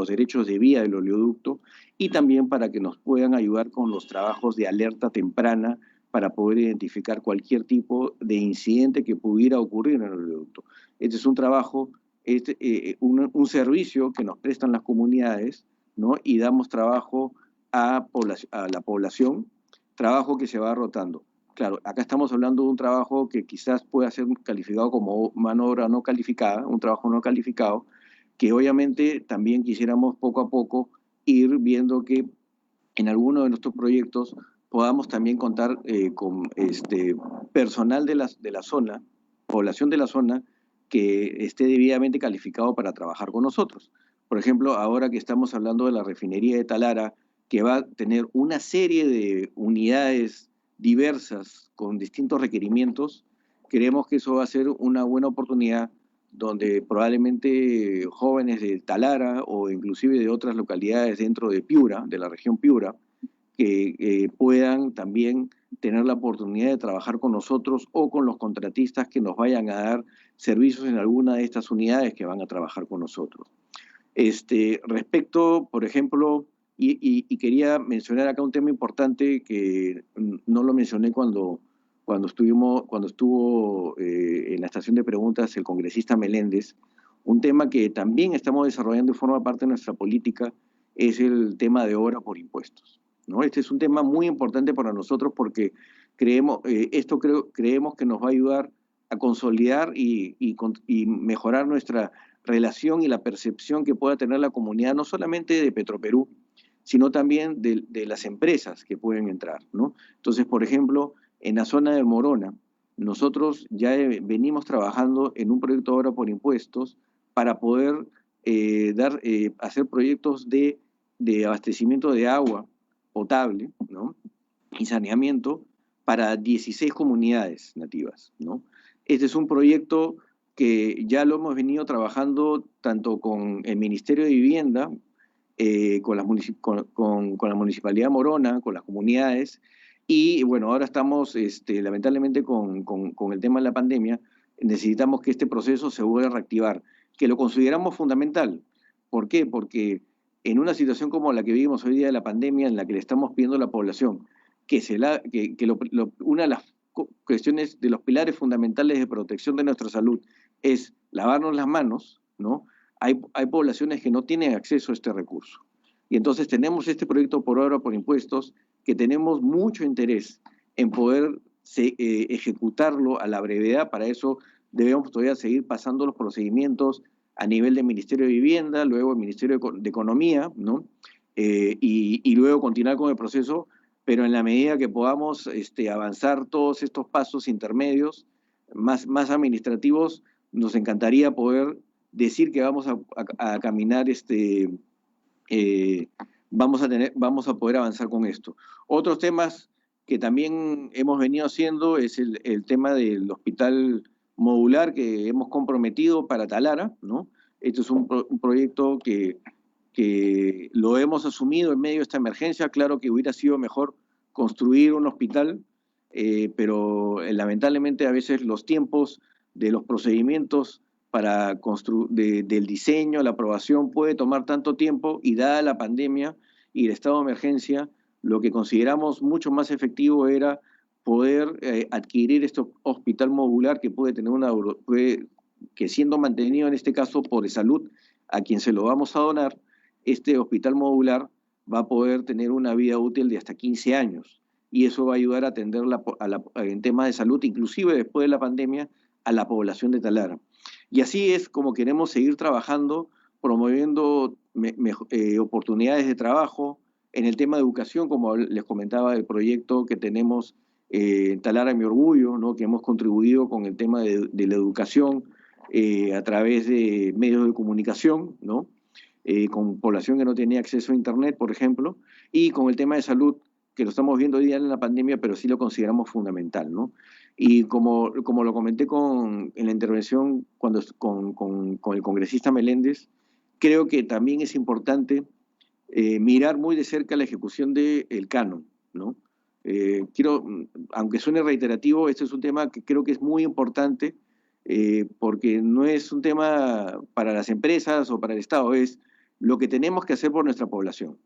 derechos de vía del oleoducto y también para que nos puedan ayudar con los trabajos de alerta temprana para poder identificar cualquier tipo de incidente que pudiera ocurrir en el oleoducto. Este es un trabajo, un servicio que nos prestan las comunidades, ¿no? Y damos trabajo a la población, trabajo que se va rotando. Claro, acá estamos hablando de un trabajo que quizás pueda ser calificado como mano de obra no calificada, un trabajo no calificado, que obviamente también quisiéramos poco a poco ir viendo que en alguno de nuestros proyectos podamos también contar con personal de la zona, población de la zona, que esté debidamente calificado para trabajar con nosotros. Por ejemplo, ahora que estamos hablando de la refinería de Talara, que va a tener una serie de unidades diversas con distintos requerimientos, creemos que eso va a ser una buena oportunidad donde probablemente jóvenes de Talara o inclusive de otras localidades dentro de Piura, de la región Piura, que puedan también tener la oportunidad de trabajar con nosotros o con los contratistas que nos vayan a dar servicios en alguna de estas unidades que van a trabajar con nosotros. Respecto, por ejemplo, y quería mencionar acá un tema importante que no lo mencioné cuando estuvo en la estación de preguntas el congresista Meléndez, un tema que también estamos desarrollando y forma parte de nuestra política, es el tema de obra por impuestos, ¿no? Este es un tema muy importante para nosotros porque creemos que nos va a ayudar a consolidar y mejorar nuestra relación y la percepción que pueda tener la comunidad, no solamente de Petroperú, sino también de las empresas que pueden entrar, ¿no? Entonces, por ejemplo, en la zona de Morona, nosotros ya venimos trabajando en un proyecto de obra por impuestos para poder hacer proyectos de abastecimiento de agua potable, ¿no? Y saneamiento para 16 comunidades nativas, ¿no? Este es un proyecto que ya lo hemos venido trabajando tanto con el Ministerio de Vivienda, con la Municipalidad de Morona, con las comunidades, y bueno, ahora estamos lamentablemente con el tema de la pandemia, necesitamos que este proceso se vuelva a reactivar, que lo consideramos fundamental. ¿Por qué? Porque en una situación como la que vivimos hoy día de la pandemia, en la que le estamos pidiendo a la población una de las cuestiones de los pilares fundamentales de protección de nuestra salud es lavarnos las manos, ¿no? Hay poblaciones que no tienen acceso a este recurso. Y entonces tenemos este proyecto por obra por impuestos que tenemos mucho interés en poder ejecutarlo a la brevedad. Para eso debemos todavía seguir pasando los procedimientos a nivel del Ministerio de Vivienda, luego el Ministerio de Economía, ¿no? Y luego continuar con el proceso, pero en la medida que podamos avanzar todos estos pasos intermedios, más administrativos, nos encantaría poder decir que vamos a caminar, vamos a poder avanzar con esto. Otros temas que también hemos venido haciendo es el tema del hospital modular que hemos comprometido para Talara, ¿no? Este es un proyecto que lo hemos asumido en medio de esta emergencia. Claro que hubiera sido mejor construir un hospital, pero lamentablemente a veces los tiempos de los procedimientos del diseño, la aprobación puede tomar tanto tiempo, y dada la pandemia y el estado de emergencia, lo que consideramos mucho más efectivo era poder adquirir este hospital modular que puede tener que siendo mantenido en este caso por Salud, a quien se lo vamos a donar, este hospital modular va a poder tener una vida útil de hasta 15 años, y eso va a ayudar a atender en temas de salud, inclusive después de la pandemia, a la población de Talara. Y así es como queremos seguir trabajando, promoviendo oportunidades de trabajo. En el tema de educación, como les comentaba, el proyecto que tenemos en Talara Mi Orgullo, ¿no? Que hemos contribuido con el tema de la educación a través de medios de comunicación, ¿no? Con población que no tenía acceso a Internet, por ejemplo, y con el tema de salud, que lo estamos viendo hoy día en la pandemia, pero sí lo consideramos fundamental, ¿no? Y como lo comenté en la intervención con el congresista Meléndez, creo que también es importante mirar muy de cerca la ejecución del canon, ¿no? Aunque suene reiterativo, este es un tema que creo que es muy importante, porque no es un tema para las empresas o para el Estado, es lo que tenemos que hacer por nuestra población.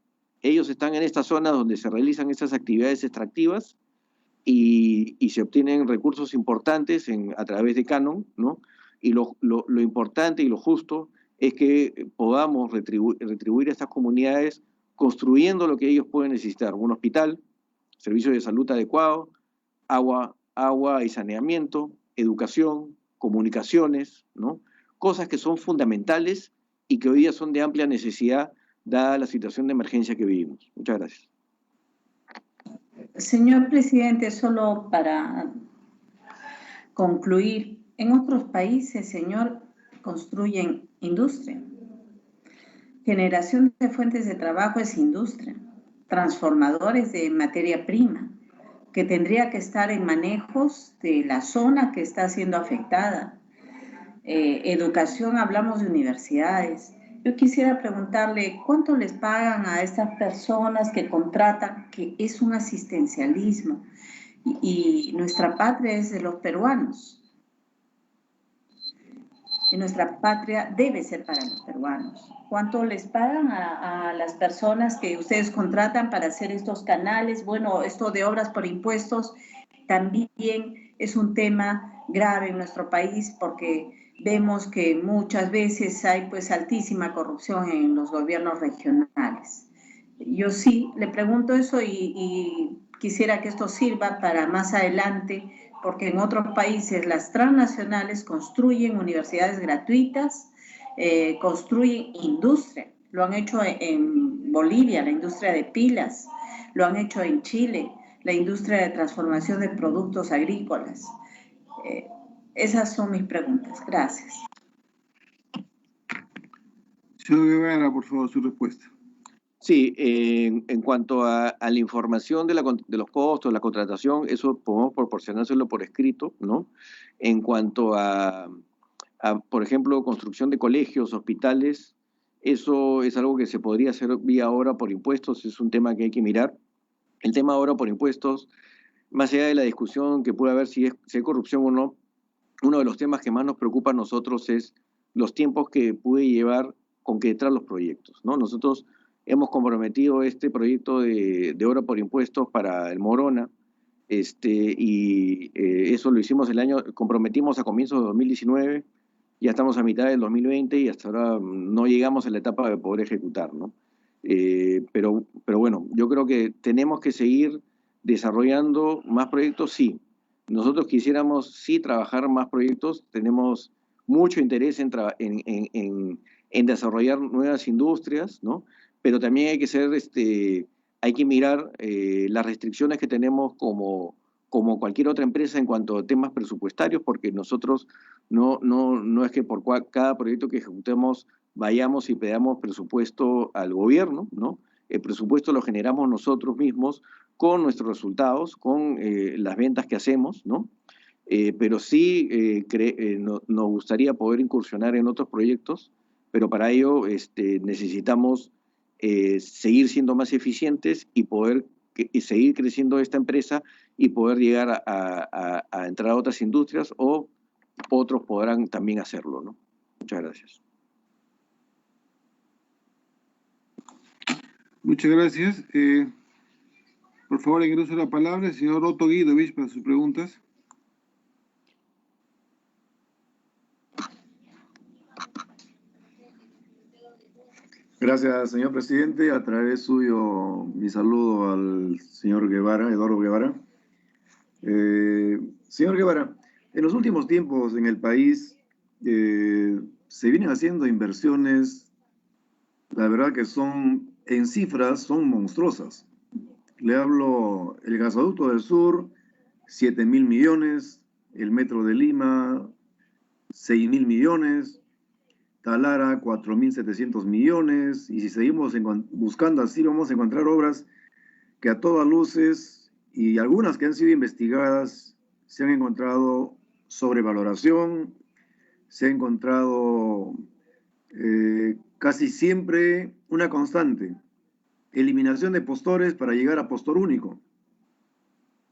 Ellos están en estas zonas donde se realizan estas actividades extractivas y se obtienen recursos importantes a través de canon, ¿no? Y lo importante y lo justo es que podamos retribuir a estas comunidades construyendo lo que ellos pueden necesitar: un hospital, servicios de salud adecuados, agua y saneamiento, educación, comunicaciones, ¿no? Cosas que son fundamentales y que hoy día son de amplia necesidad dada la situación de emergencia que vivimos. Muchas gracias. Señor presidente, solo para concluir, en otros países, señor, construyen industria. Generación de fuentes de trabajo es industria. Transformadores de materia prima, que tendría que estar en manejos de la zona que está siendo afectada. Educación, hablamos de universidades. Yo quisiera preguntarle, ¿cuánto les pagan a estas personas que contratan, que es un asistencialismo? Y nuestra patria es de los peruanos. Y nuestra patria debe ser para los peruanos. ¿Cuánto les pagan a las personas que ustedes contratan para hacer estos canales? Bueno, esto de obras por impuestos también es un tema grave en nuestro país, porque vemos que muchas veces hay pues altísima corrupción en los gobiernos regionales. Yo sí le pregunto eso y quisiera que esto sirva para más adelante, porque en otros países las transnacionales construyen universidades gratuitas, construyen industria. Lo han hecho en Bolivia, la industria de pilas, lo han hecho en Chile, la industria de transformación de productos agrícolas. Esas son mis preguntas. Gracias. Señor Guevara, por favor, su respuesta. Sí, en cuanto a la información de los costos, la contratación, eso podemos proporcionárselo por escrito, ¿no? En cuanto a, por ejemplo, construcción de colegios, hospitales, eso es algo que se podría hacer vía obra por impuestos, es un tema que hay que mirar. El tema de obra por impuestos, más allá de la discusión que puede haber si hay corrupción o no, uno de los temas que más nos preocupa a nosotros es los tiempos que puede llevar concretar los proyectos, ¿no? Nosotros hemos comprometido este proyecto de obra por impuestos para el Morona, eso lo hicimos comprometimos a comienzos de 2019, ya estamos a mitad del 2020 y hasta ahora no llegamos a la etapa de poder ejecutar, ¿no? Pero bueno, yo creo que tenemos que seguir desarrollando más proyectos, sí. Nosotros quisiéramos sí trabajar más proyectos, tenemos mucho interés en desarrollar nuevas industrias, ¿no? Pero también hay que mirar las restricciones que tenemos como cualquier otra empresa en cuanto a temas presupuestarios, porque nosotros no es que por cada proyecto que ejecutemos vayamos y pedamos presupuesto al gobierno, ¿no? El presupuesto lo generamos nosotros mismos con nuestros resultados, con las ventas que hacemos, ¿no? Pero sí nos gustaría poder incursionar en otros proyectos, pero para ello necesitamos seguir siendo más eficientes y seguir creciendo esta empresa y poder llegar a entrar a otras industrias, o otros podrán también hacerlo, ¿no? Muchas gracias. Muchas gracias. Por favor, ingrese la palabra el señor Otto Guidovich para sus preguntas. Gracias, señor presidente. A través suyo, mi saludo al señor Guevara, Eduardo Guevara. Señor Guevara, en los últimos tiempos en el país se vienen haciendo inversiones, la verdad que son, en cifras, son monstruosas. Le hablo, el gasoducto del sur, 7.000 millones, el metro de Lima, 6.000 millones, Talara, 4.700 millones, y si seguimos buscando así, vamos a encontrar obras que a todas luces, y algunas que han sido investigadas, se han encontrado sobrevaloración, se ha encontrado casi siempre una constante, eliminación de postores para llegar a postor único,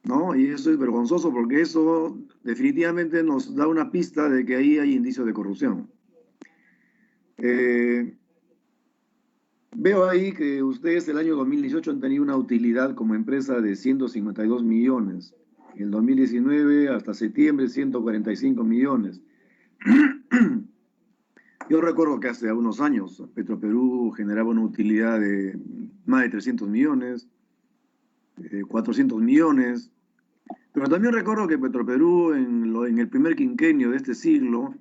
¿no? Y eso es vergonzoso porque eso definitivamente nos da una pista de que ahí hay indicios de corrupción. Veo ahí que ustedes el año 2018 han tenido una utilidad como empresa de 152 millones. En el 2019 hasta septiembre 145 millones. Yo recuerdo que hace algunos años Petroperú generaba una utilidad de más de 300 millones, 400 millones. Pero también recuerdo que Petroperú en el primer quinquenio de este siglo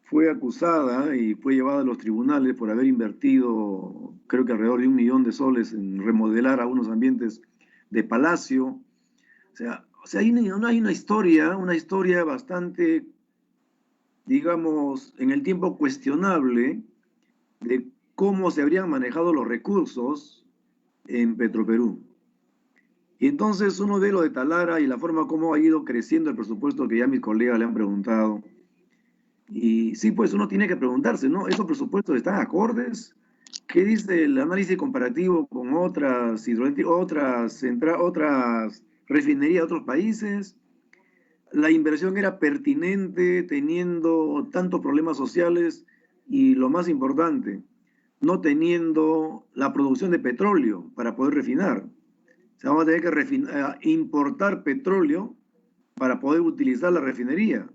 fue acusada y fue llevada a los tribunales por haber invertido, creo que alrededor de 1 millón de soles en remodelar algunos ambientes de palacio. O sea hay una historia bastante, digamos, en el tiempo cuestionable de cómo se habrían manejado los recursos en Petroperú. Y entonces uno ve lo de Talara y la forma como ha ido creciendo el presupuesto, que ya mis colegas le han preguntado. Y sí, pues uno tiene que preguntarse, ¿no? ¿Esos presupuestos están acordes? ¿Qué dice el análisis comparativo con otras refinerías de otros países? ¿La inversión era pertinente teniendo tantos problemas sociales y, lo más importante, no teniendo la producción de petróleo para poder refinar? O sea, vamos a tener que importar petróleo para poder utilizar la refinería,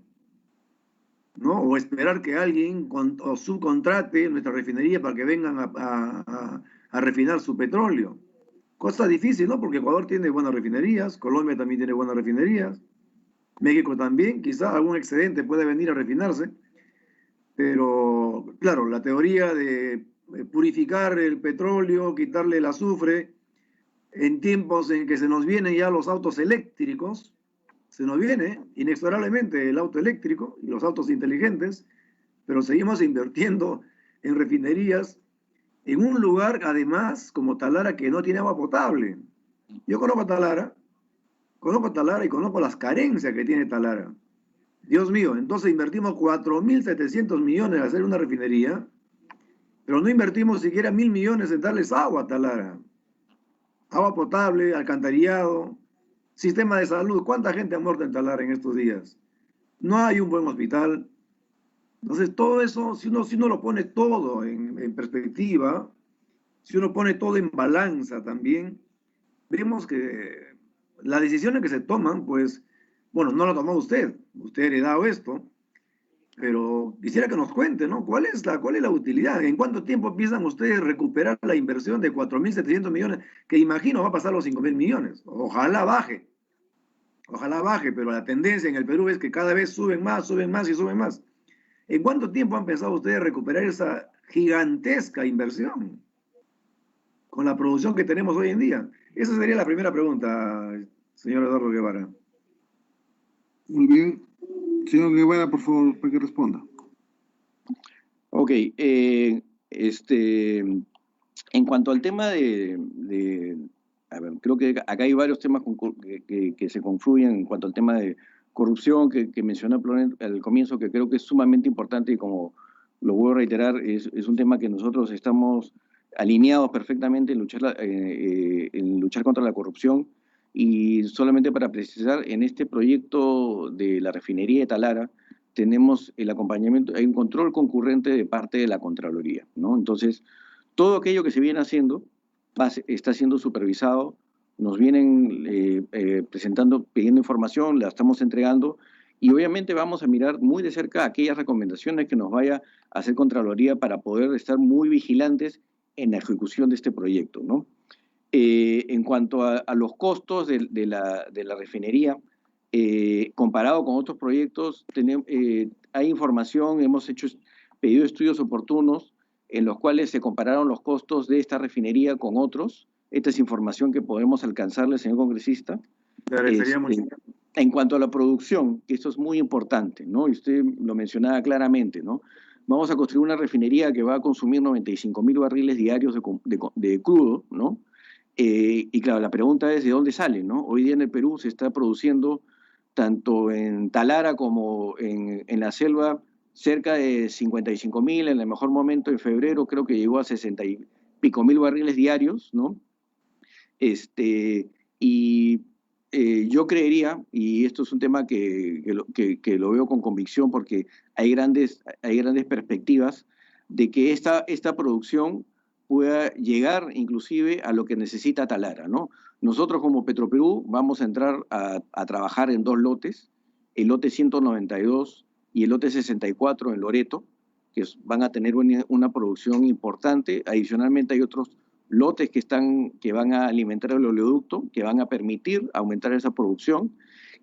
¿no? O esperar que alguien subcontrate nuestra refinería para que vengan a refinar su petróleo. Cosa difícil, ¿no? Porque Ecuador tiene buenas refinerías, Colombia también tiene buenas refinerías, México también, quizá algún excedente puede venir a refinarse, pero claro, la teoría de purificar el petróleo, quitarle el azufre, en tiempos en que se nos vienen ya los autos eléctricos, se nos viene inexorablemente el auto eléctrico y los autos inteligentes, pero seguimos invirtiendo en refinerías en un lugar, además, como Talara, que no tiene agua potable. Yo conozco Talara y conozco las carencias que tiene Talara. Dios mío, entonces invertimos 4.700 millones en hacer una refinería, pero no invertimos siquiera 1.000 millones en darles agua a Talara. Agua potable, alcantarillado, sistema de salud. ¿Cuánta gente ha muerto en Talara en estos días? No hay un buen hospital. Entonces, todo eso, si uno lo pone todo en perspectiva, si uno pone todo en balanza también, vemos que las decisiones que se toman, pues, bueno, no lo tomó usted ha heredado esto, pero quisiera que nos cuente, ¿no? ¿Cuál es la utilidad? ¿En cuánto tiempo piensan ustedes recuperar la inversión de 4.700 millones, que imagino va a pasar los 5.000 millones? Ojalá baje, pero la tendencia en el Perú es que cada vez suben más. ¿En cuánto tiempo han pensado ustedes recuperar esa gigantesca inversión con la producción que tenemos hoy en día? Esa sería la primera pregunta, señor Eduardo Guevara. Muy bien. Señor Guevara, por favor, para que responda. Ok. En cuanto al tema a ver, creo que acá hay varios temas que se confluyen en cuanto al tema de corrupción que mencionó al comienzo, que creo que es sumamente importante y, como lo voy a reiterar, es un tema que nosotros estamos alineados perfectamente en luchar contra la corrupción. Y solamente para precisar, en este proyecto de la refinería de Talara tenemos el acompañamiento, hay un control concurrente de parte de la Contraloría, ¿no? Entonces, todo aquello que se viene haciendo está siendo supervisado, nos vienen pidiendo información, la estamos entregando, y obviamente vamos a mirar muy de cerca aquellas recomendaciones que nos vaya a hacer Contraloría para poder estar muy vigilantes en la ejecución de este proyecto, ¿no? En cuanto a los costos de la refinería, comparado con otros proyectos, hay información, hemos pedido estudios oportunos en los cuales se compararon los costos de esta refinería con otros. Esta es información que podemos alcanzarle, señor congresista. En cuanto a la producción, que esto es muy importante, ¿no? Y usted lo mencionaba claramente, ¿no? Vamos a construir una refinería que va a consumir 95.000 barriles diarios de crudo, ¿no? Y claro, la pregunta es de dónde sale, ¿no? Hoy día en el Perú se está produciendo, tanto en Talara como en la selva, cerca de 55.000, en el mejor momento en febrero creo que llegó a 60 y pico mil barriles diarios, ¿no? Yo creería, y esto es un tema que lo veo con convicción porque hay grandes perspectivas de que esta producción pueda llegar inclusive a lo que necesita Talara, ¿no? Nosotros como Petroperú vamos a entrar a trabajar en 2 lotes, el lote 192 y el lote 64 en Loreto, que van a tener una producción importante. Adicionalmente hay otros lotes que van a alimentar el oleoducto, que van a permitir aumentar esa producción.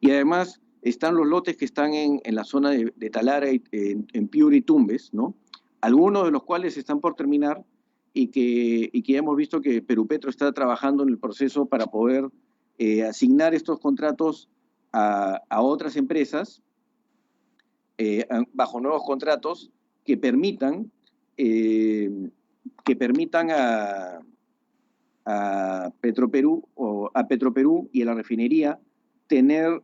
Y además están los lotes que están en la zona de Talara, en Piura y Tumbes, ¿no? Algunos de los cuales están por terminar y que hemos visto que Perupetro está trabajando en el proceso para poder asignar estos contratos a otras empresas bajo nuevos contratos que permitan a Petroperú y a la refinería tener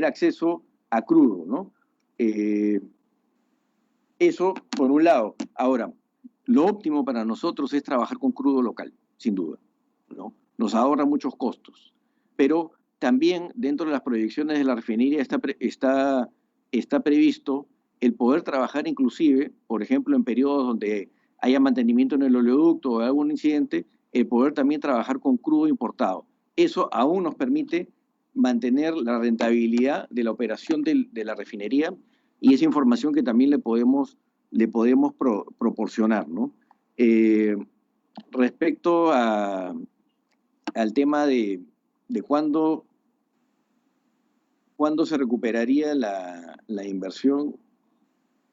acceso a crudo, ¿no? Eso por un lado. Ahora, lo óptimo para nosotros es trabajar con crudo local, sin duda, ¿no? Nos ahorra muchos costos, pero también dentro de las proyecciones de la refinería está previsto el poder trabajar inclusive, por ejemplo, en periodos donde haya mantenimiento en el oleoducto o algún incidente, el poder también trabajar con crudo importado. Eso aún nos permite mantener la rentabilidad de la operación de la refinería, y esa información que también le podemos proporcionar, ¿no? Respecto al tema de cuándo se recuperaría la inversión,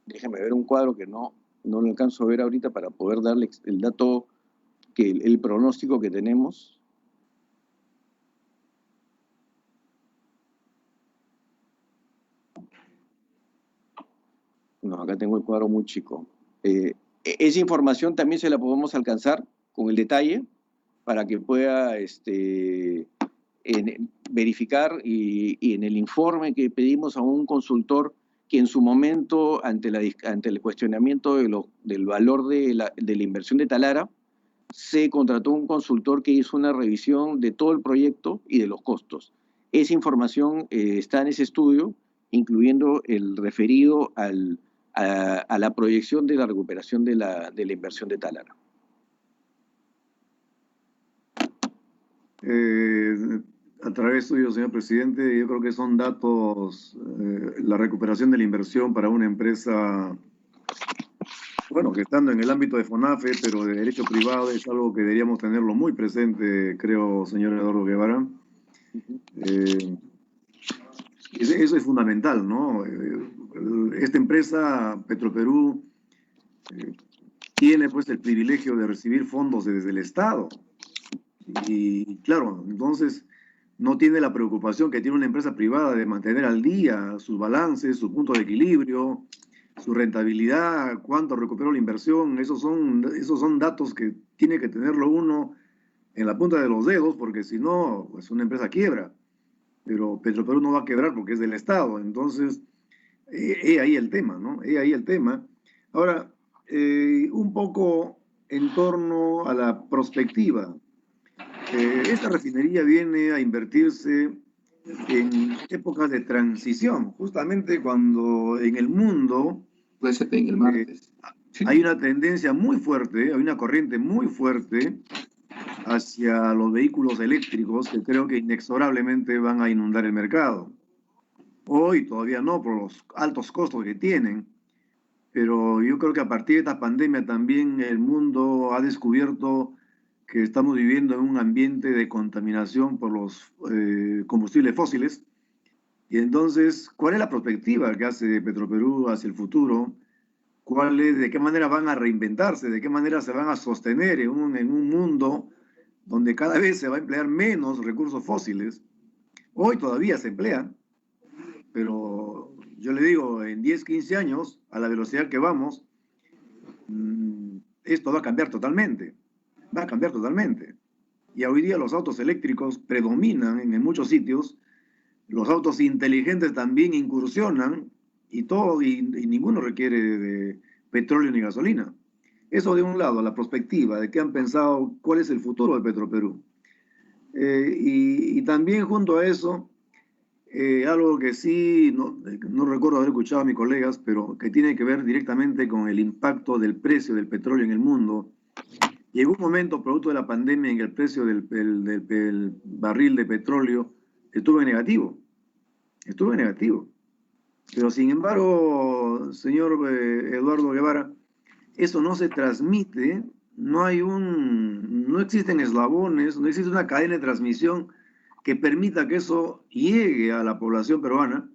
déjeme ver un cuadro que no lo alcanzo a ver ahorita para poder darle el dato, el pronóstico que tenemos. No, acá tengo el cuadro muy chico. Esa información también se la podemos alcanzar con el detalle para que pueda verificar, y en el informe que pedimos a un consultor que en su momento, ante el cuestionamiento del valor de la inversión de Talara, se contrató un consultor que hizo una revisión de todo el proyecto y de los costos. Esa información está en ese estudio, incluyendo el referido a la proyección de la recuperación de la inversión de Talara. A través suyo, señor presidente, yo creo que son datos, la recuperación de la inversión para una empresa, bueno, que estando en el ámbito de FONAFE, pero de derecho privado, es algo que deberíamos tenerlo muy presente, creo, señor Eduardo Guevara. Eso es fundamental, ¿no? Esta empresa, Petroperú, tiene pues el privilegio de recibir fondos desde el Estado. Y claro, entonces no tiene la preocupación que tiene una empresa privada de mantener al día sus balances, su punto de equilibrio, su rentabilidad, cuánto recuperó la inversión. Esos son datos que tiene que tenerlo uno en la punta de los dedos, porque si no, pues una empresa quiebra. Pero Petroperú no va a quebrar porque es del Estado. Entonces, ahí el tema, ¿no? Ahí el tema. Ahora, un poco en torno a la prospectiva. Esta refinería viene a invertirse en épocas de transición, justamente cuando en el mundo hay una tendencia muy fuerte, hay una corriente muy fuerte hacia los vehículos eléctricos que creo que inexorablemente van a inundar el mercado. Hoy todavía no, por los altos costos que tienen, pero yo creo que a partir de esta pandemia también el mundo ha descubierto que estamos viviendo en un ambiente de contaminación por los combustibles fósiles. Y entonces, ¿cuál es la perspectiva que hace Petroperú hacia el futuro? ¿De qué manera van a reinventarse? ¿De qué manera se van a sostener en un mundo donde cada vez se va a emplear menos recursos fósiles? Hoy todavía se emplean, pero yo le digo, en 10, 15 años, a la velocidad que vamos, esto va a cambiar totalmente. Va a cambiar totalmente. Y hoy día los autos eléctricos predominan en muchos sitios. Los autos inteligentes también incursionan y ninguno requiere de petróleo ni gasolina. Eso de un lado, la perspectiva de qué han pensado, cuál es el futuro de Petroperú. Y también junto a eso, algo que sí, no recuerdo haber escuchado a mis colegas, pero que tiene que ver directamente con el impacto del precio del petróleo en el mundo. Llegó un momento, producto de la pandemia, en que el precio del barril de petróleo estuvo en negativo. Estuvo en negativo. Pero sin embargo, señor Eduardo Guevara, eso no se transmite, no existen eslabones, no existe una cadena de transmisión que permita que eso llegue a la población peruana.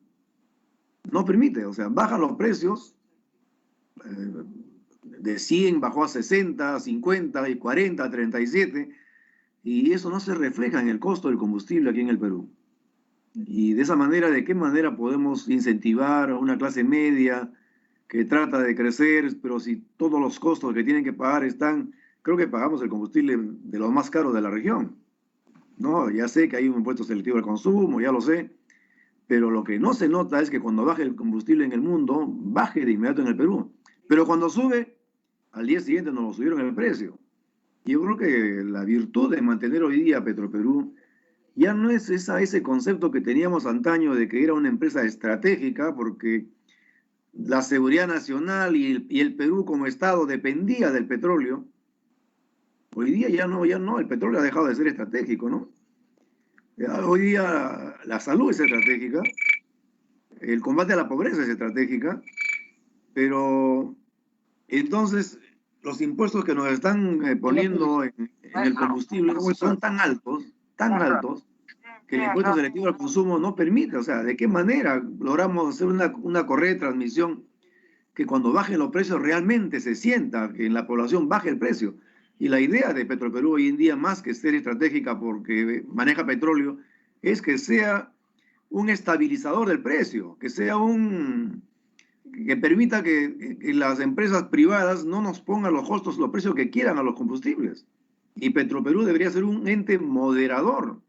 No permite, o sea, bajan los precios, de 100 bajó a 60, 50, y 40, 37, y eso no se refleja en el costo del combustible aquí en el Perú. Y de esa manera, ¿de qué manera podemos incentivar a una clase media que trata de crecer, pero si todos los costos que tienen que pagar están, creo que pagamos el combustible de los más caros de la región, ¿no? Ya sé que hay un impuesto selectivo al consumo, ya lo sé, pero lo que no se nota es que cuando baje el combustible en el mundo, baje de inmediato en el Perú. Pero cuando sube, al día siguiente nos lo subieron el precio. Y yo creo que la virtud de mantener hoy día Petroperú ya no es ese concepto que teníamos antaño de que era una empresa estratégica, porque la seguridad nacional y el Perú como Estado dependía del petróleo. Hoy día ya no, el petróleo ha dejado de ser estratégico, ¿no? Hoy día la salud es estratégica, el combate a la pobreza es estratégica, pero entonces los impuestos que nos están poniendo en el combustible son tan altos, que el impuesto selectivo al consumo no permite. O sea, ¿de qué manera logramos hacer una correcta transmisión que cuando bajen los precios realmente se sienta, que en la población baje el precio? Y la idea de Petroperú hoy en día, más que ser estratégica porque maneja petróleo, es que sea un estabilizador del precio, que sea que permita que las empresas privadas no nos pongan los costos, los precios que quieran a los combustibles. Y Petroperú debería ser un ente moderador,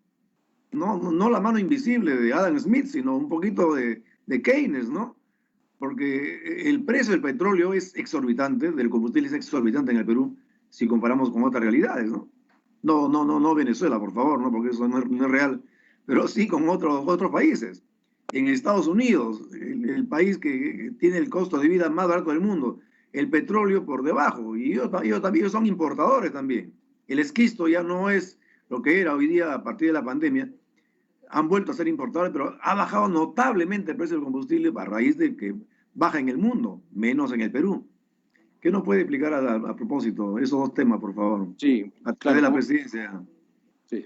no la mano invisible de Adam Smith, sino un poquito de Keynes, ¿no? Porque el precio del petróleo es exorbitante, del combustible es exorbitante en el Perú, si comparamos con otras realidades, ¿no? No Venezuela, por favor, ¿no? Porque eso no es real, pero sí con otros países. En Estados Unidos, el país que tiene el costo de vida más barato del mundo, el petróleo por debajo, y ellos son importadores también. El esquisto ya no es lo que era hoy día a partir de la pandemia, han vuelto a ser importadores, pero ha bajado notablemente el precio del combustible a raíz de que baja en el mundo, menos en el Perú. ¿Qué nos puede explicar a propósito esos dos temas, por favor? Sí, a través de la presidencia. Sí.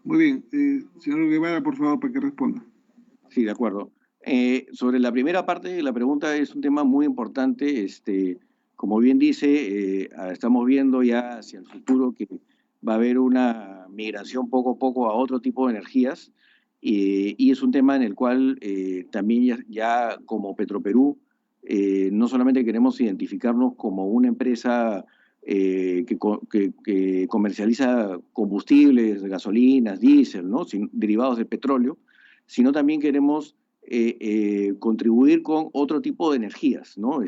Muy bien. Señor Guevara, por favor, para que responda. Sí, de acuerdo. Sobre la primera parte de la pregunta, es un tema muy importante. Como bien dice, estamos viendo ya hacia el futuro que va a haber una migración poco a poco a otro tipo de energías, y es un tema en el cual también ya como Petroperú, no solamente queremos identificarnos como una empresa que comercializa combustibles, gasolinas, diésel, ¿no? Derivados del petróleo, sino también queremos contribuir con otro tipo de energías, ¿no?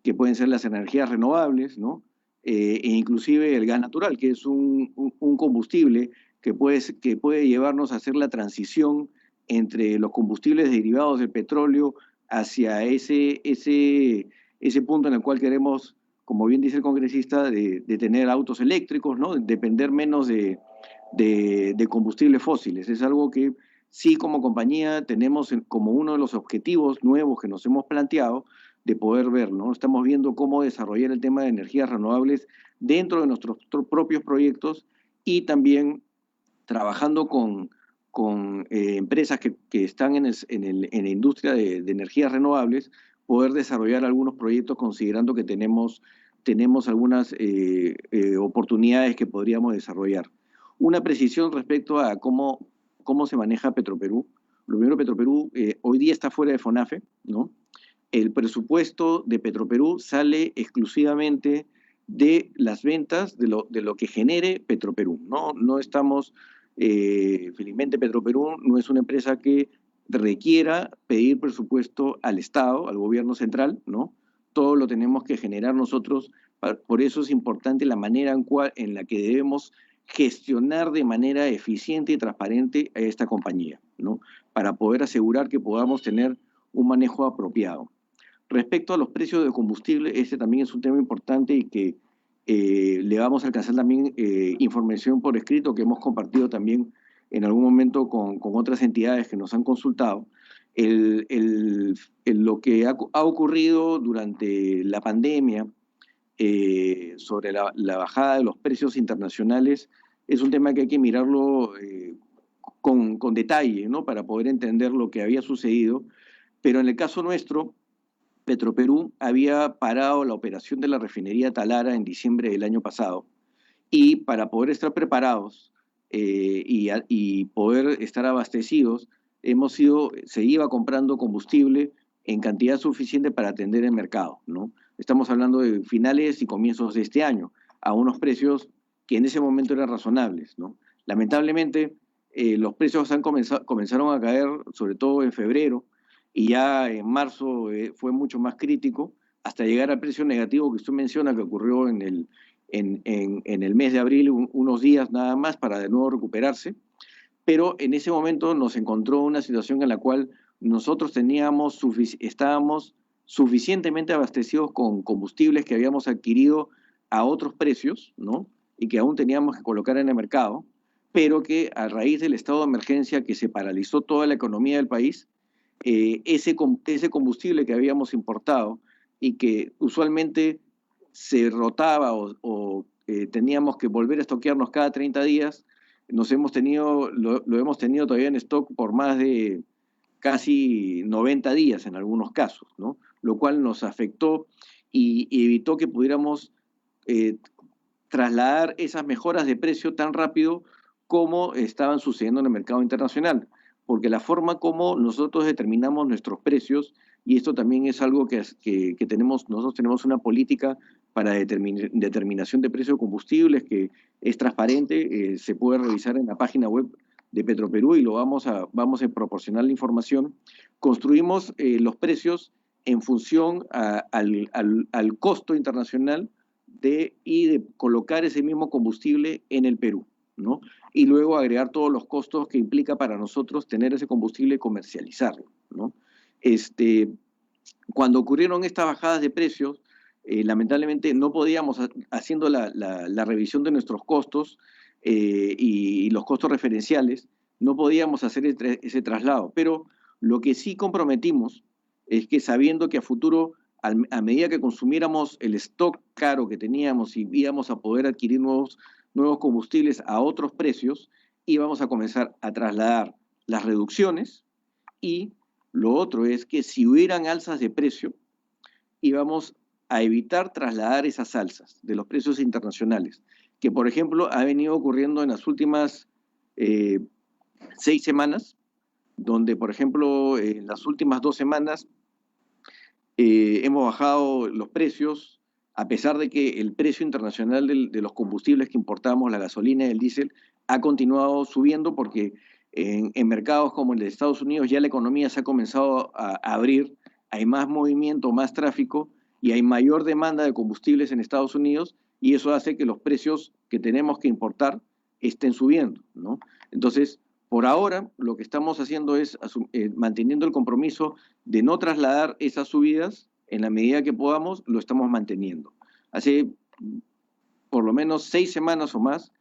Que pueden ser las energías renovables, ¿no? E inclusive el gas natural, que es un combustible que puede llevarnos a hacer la transición entre los combustibles derivados del petróleo hacia ese punto en el cual queremos, como bien dice el congresista, de tener autos eléctricos, ¿no? Depender menos de combustibles fósiles. Es algo que sí, como compañía tenemos como uno de los objetivos nuevos que nos hemos planteado de poder ver, ¿no? Estamos viendo cómo desarrollar el tema de energías renovables dentro de nuestros propios proyectos, y también trabajando con empresas que están en la industria de energías renovables, poder desarrollar algunos proyectos considerando que tenemos algunas oportunidades que podríamos desarrollar. Una precisión respecto a cómo se maneja Petroperú. Lo primero, Petroperú hoy día está fuera de FONAFE, ¿no? El presupuesto de Petroperú sale exclusivamente de las ventas, de lo que genere Petroperú, ¿no? No estamos, felizmente Petroperú no es una empresa que requiera pedir presupuesto al Estado, al gobierno central, ¿no? Todo lo tenemos que generar nosotros. Por eso es importante la manera en la que debemos gestionar de manera eficiente y transparente a esta compañía, ¿no? Para poder asegurar que podamos tener un manejo apropiado. Respecto a los precios de combustible, este también es un tema importante y que le vamos a alcanzar también información por escrito que hemos compartido también en algún momento con otras entidades que nos han consultado. Lo que ha ocurrido durante la pandemia sobre la bajada de los precios internacionales es un tema que hay que mirarlo con detalle, ¿no? Para poder entender lo que había sucedido. Pero en el caso nuestro, Petroperú había parado la operación de la refinería Talara en diciembre del año pasado, y para poder estar preparados y poder estar abastecidos, se iba comprando combustible en cantidad suficiente para atender el mercado, ¿no? Estamos hablando de finales y comienzos de este año, a unos precios que en ese momento eran razonables, ¿no? Lamentablemente, los precios comenzaron a caer, sobre todo en febrero, y ya en marzo fue mucho más crítico, hasta llegar al precio negativo que usted menciona, que ocurrió en el mes de abril, unos días nada más para de nuevo recuperarse. Pero en ese momento nos encontró una situación en la cual nosotros estábamos suficientemente abastecidos con combustibles que habíamos adquirido a otros precios, ¿no? Y que aún teníamos que colocar en el mercado, pero que a raíz del estado de emergencia que se paralizó toda la economía del país, ese combustible que habíamos importado y que usualmente se rotaba o teníamos que volver a estoquearnos cada 30 días, lo hemos tenido todavía en stock por más de casi 90 días en algunos casos, ¿no? Lo cual nos afectó y evitó que pudiéramos trasladar esas mejoras de precio tan rápido como estaban sucediendo en el mercado internacional, porque la forma como nosotros determinamos nuestros precios, y esto también es algo que nosotros tenemos una política para determinación de precios de combustibles que es transparente, se puede revisar en la página web de Petroperú y vamos a proporcionar la información. Construimos los precios en función al costo internacional de colocar ese mismo combustible en el Perú, ¿no? Y luego agregar todos los costos que implica para nosotros tener ese combustible y comercializarlo, ¿no? Cuando ocurrieron estas bajadas de precios, lamentablemente no podíamos, haciendo la revisión de nuestros costos y los costos referenciales, no podíamos hacer ese traslado. Pero lo que sí comprometimos es que, sabiendo que a futuro, a medida que consumiéramos el stock caro que teníamos y íbamos a poder adquirir nuevos combustibles a otros precios, íbamos a comenzar a trasladar las reducciones, y lo otro es que si hubieran alzas de precio, íbamos a evitar trasladar esas alzas de los precios internacionales, que por ejemplo ha venido ocurriendo en las últimas 6 semanas, donde por ejemplo en las últimas 2 semanas hemos bajado los precios, a pesar de que el precio internacional de los combustibles que importamos, la gasolina y el diésel, ha continuado subiendo, porque en mercados como el de Estados Unidos ya la economía se ha comenzado a abrir, hay más movimiento, más tráfico, y hay mayor demanda de combustibles en Estados Unidos, y eso hace que los precios que tenemos que importar estén subiendo, ¿no? Entonces, por ahora, lo que estamos haciendo es manteniendo el compromiso de no trasladar esas subidas. En la medida que podamos, lo estamos manteniendo. Hace por lo menos 6 semanas o más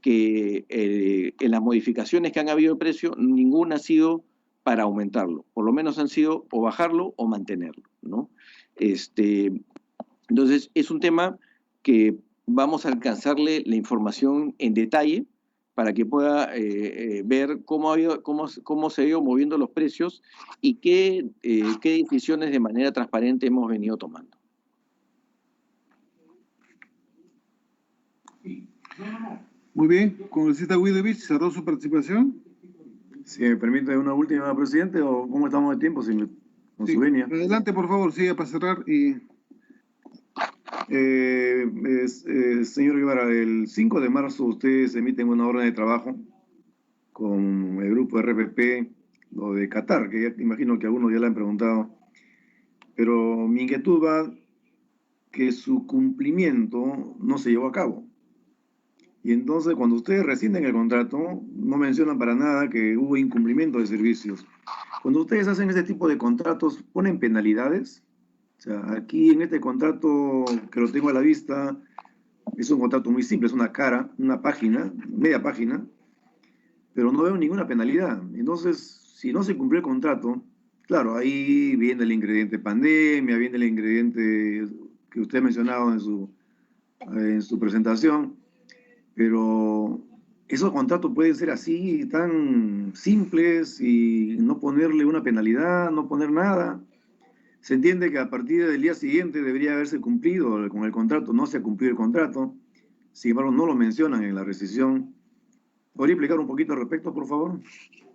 que en las modificaciones que han habido de precio, ninguna ha sido para aumentarlo. Por lo menos han sido o bajarlo o mantenerlo, ¿no? Entonces, es un tema que vamos a alcanzarle la información en detalle para que pueda ver cómo se ha ido moviendo los precios y qué decisiones de manera transparente hemos venido tomando. Muy bien, congresista Widovich, cerró su participación. Si me permite una última, presidente, o cómo estamos de tiempo, con Sí, su venia. adelante, por favor, siga para cerrar. Señor Guevara, el 5 de marzo ustedes emiten una orden de trabajo con el grupo RPP lo de Qatar, que ya, imagino que algunos ya le han preguntado, pero mi inquietud va que su cumplimiento no se llevó a cabo. Y entonces, cuando ustedes rescinden el contrato, no mencionan para nada que hubo incumplimiento de servicios. Cuando ustedes hacen ese tipo de contratos, ¿ponen penalidades? O sea, aquí en este contrato, que lo tengo a la vista, es un contrato muy simple, es una cara, una página, media página, pero no veo ninguna penalidad. Entonces, si no se cumplió el contrato, claro, ahí viene el ingrediente pandemia, viene el ingrediente que usted ha mencionado en su presentación, pero esos contratos pueden ser así, tan simples y no ponerle una penalidad, no poner nada. Se entiende que a partir del día siguiente debería haberse cumplido con el contrato, no se ha cumplido el contrato, sin embargo no lo mencionan en la rescisión. ¿Podría explicar un poquito al respecto, por favor?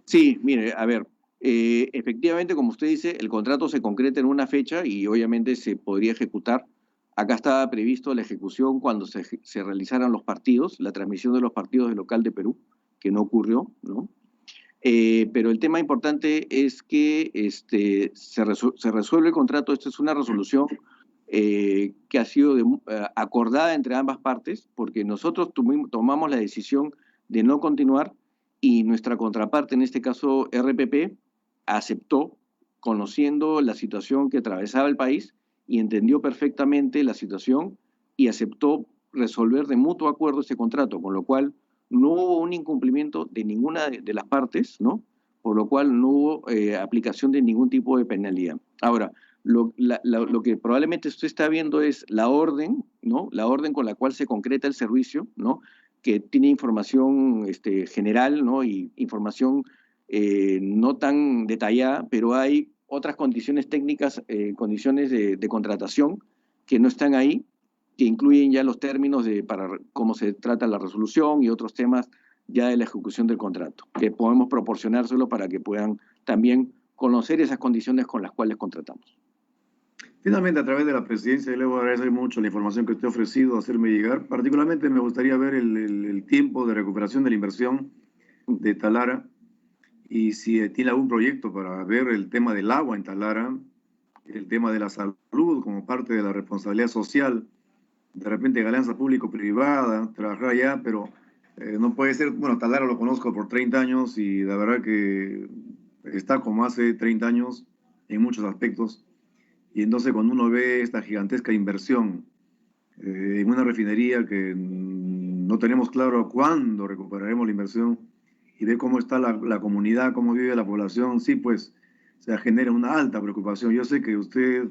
Sí, mire, a ver, efectivamente, como usted dice, el contrato se concreta en una fecha y obviamente se podría ejecutar. Acá estaba previsto la ejecución cuando se realizaran los partidos, la transmisión de los partidos del local de Perú, que no ocurrió, ¿no? Pero el tema importante es que se resuelve el contrato. Esta es una resolución que ha sido acordada entre ambas partes, porque nosotros tomamos la decisión de no continuar y nuestra contraparte, en este caso RPP, aceptó, conociendo la situación que atravesaba el país y entendió perfectamente la situación y aceptó resolver de mutuo acuerdo este contrato, con lo cual no hubo un incumplimiento de ninguna de las partes, ¿no? Por lo cual no hubo aplicación de ningún tipo de penalidad. Ahora, lo que probablemente usted está viendo es la orden, ¿no? La orden con la cual se concreta el servicio, ¿no? Que tiene información general, ¿no? Y información no tan detallada, pero hay otras condiciones técnicas, condiciones de contratación que no están ahí, que incluyen ya los términos para cómo se trata la resolución y otros temas ya de la ejecución del contrato, que podemos proporcionárselo para que puedan también conocer esas condiciones con las cuales contratamos. Finalmente, a través de la presidencia, le voy a agradecer mucho la información que usted ha ofrecido, hacerme llegar. Particularmente me gustaría ver el tiempo de recuperación de la inversión de Talara y si tiene algún proyecto para ver el tema del agua en Talara, el tema de la salud como parte de la responsabilidad social, de repente alianza público-privada, trabajar allá, pero no puede ser, bueno, Talara lo conozco por 30 años y la verdad que está como hace 30 años en muchos aspectos. Y entonces cuando uno ve esta gigantesca inversión en una refinería que no tenemos claro cuándo recuperaremos la inversión y ve cómo está la comunidad, cómo vive la población, sí, pues se genera una alta preocupación. Yo sé que usted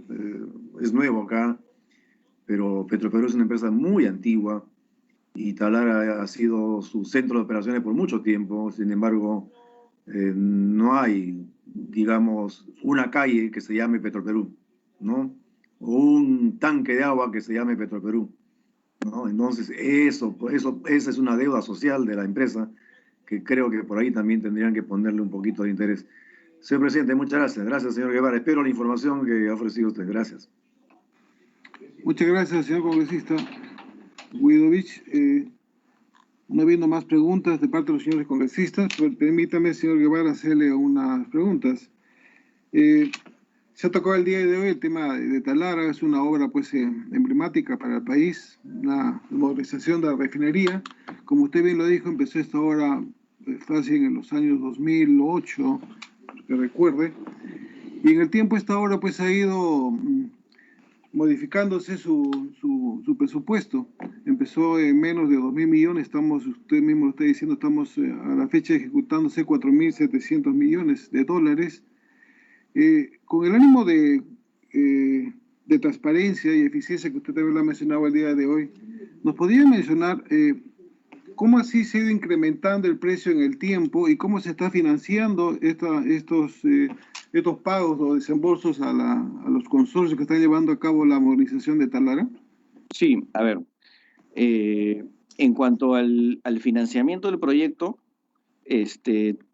es nuevo acá, pero Petroperú es una empresa muy antigua y Talara ha sido su centro de operaciones por mucho tiempo. Sin embargo, no hay, digamos, una calle que se llame Petroperú, ¿no? O un tanque de agua que se llame Petroperú, ¿no? Entonces, esa es una deuda social de la empresa que creo que por ahí también tendrían que ponerle un poquito de interés. Señor presidente, muchas gracias. Gracias, señor Guevara. Espero la información que ha ofrecido usted. Gracias. Muchas gracias, señor congresista Guidovich. No habiendo más preguntas de parte de los señores congresistas, permítame, señor Guevara, hacerle unas preguntas. Se ha tocado el día de hoy el tema de Talara, es una obra pues emblemática para el país, una modernización de la refinería. Como usted bien lo dijo, empezó esta obra fácil en los años 2008, que recuerde, y en el tiempo esta obra pues ha ido modificándose su presupuesto. Empezó en menos de 2.000 millones, usted mismo lo está diciendo, estamos a la fecha ejecutándose 4.700 millones de dólares. Con el ánimo de transparencia y eficiencia que usted también lo ha mencionado el día de hoy, ¿nos podría mencionar cómo así se ha ido incrementando el precio en el tiempo y cómo se está financiando estos pagos o desembolsos a los consorcios que están llevando a cabo la modernización de Talara? Sí, a ver, en cuanto al financiamiento del proyecto,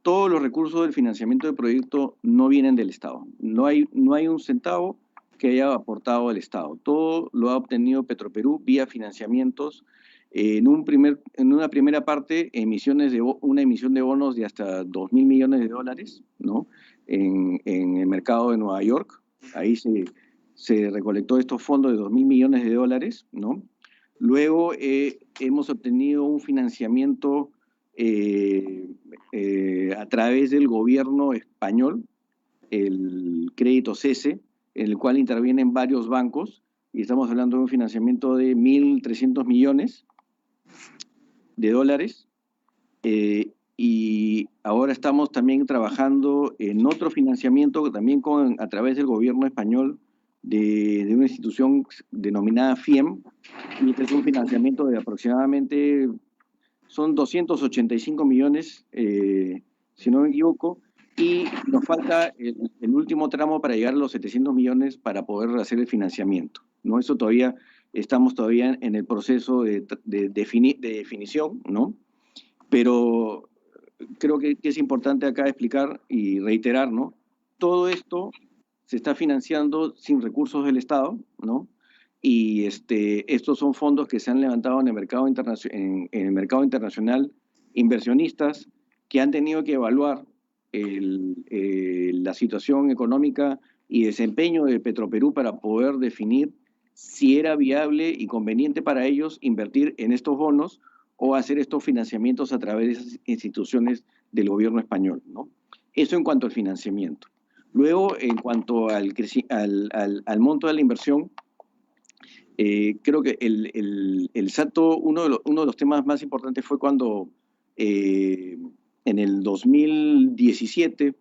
todos los recursos del financiamiento del proyecto no vienen del Estado. No hay un centavo que haya aportado el Estado. Todo lo ha obtenido Petroperú vía financiamientos En una primera parte, una emisión de bonos de hasta 2.000 millones de dólares, ¿no? En el mercado de Nueva York. Ahí se recolectó estos fondos de 2.000 millones de dólares, ¿no? Luego hemos obtenido un financiamiento a través del gobierno español, el crédito CESE, en el cual intervienen varios bancos, y estamos hablando de un financiamiento de 1.300 millones de dólares, y ahora estamos también trabajando en otro financiamiento también a través del gobierno español de una institución denominada FIEM, y este es un financiamiento de aproximadamente, son 285 millones, si no me equivoco, y nos falta el último tramo para llegar a los 700 millones para poder hacer el financiamiento, ¿no? Eso todavía, estamos todavía en el proceso de definición, ¿no? Pero creo que es importante acá explicar y reiterar, ¿no? Todo esto se está financiando sin recursos del Estado, ¿no? Y estos son fondos que se han levantado en el mercado internacional, inversionistas que han tenido que evaluar la situación económica y desempeño de Petroperú para poder definir si era viable y conveniente para ellos invertir en estos bonos o hacer estos financiamientos a través de esas instituciones del gobierno español, ¿no? Eso en cuanto al financiamiento. Luego, en cuanto al monto de la inversión, creo que el salto, uno de los temas más importantes fue cuando en el 2017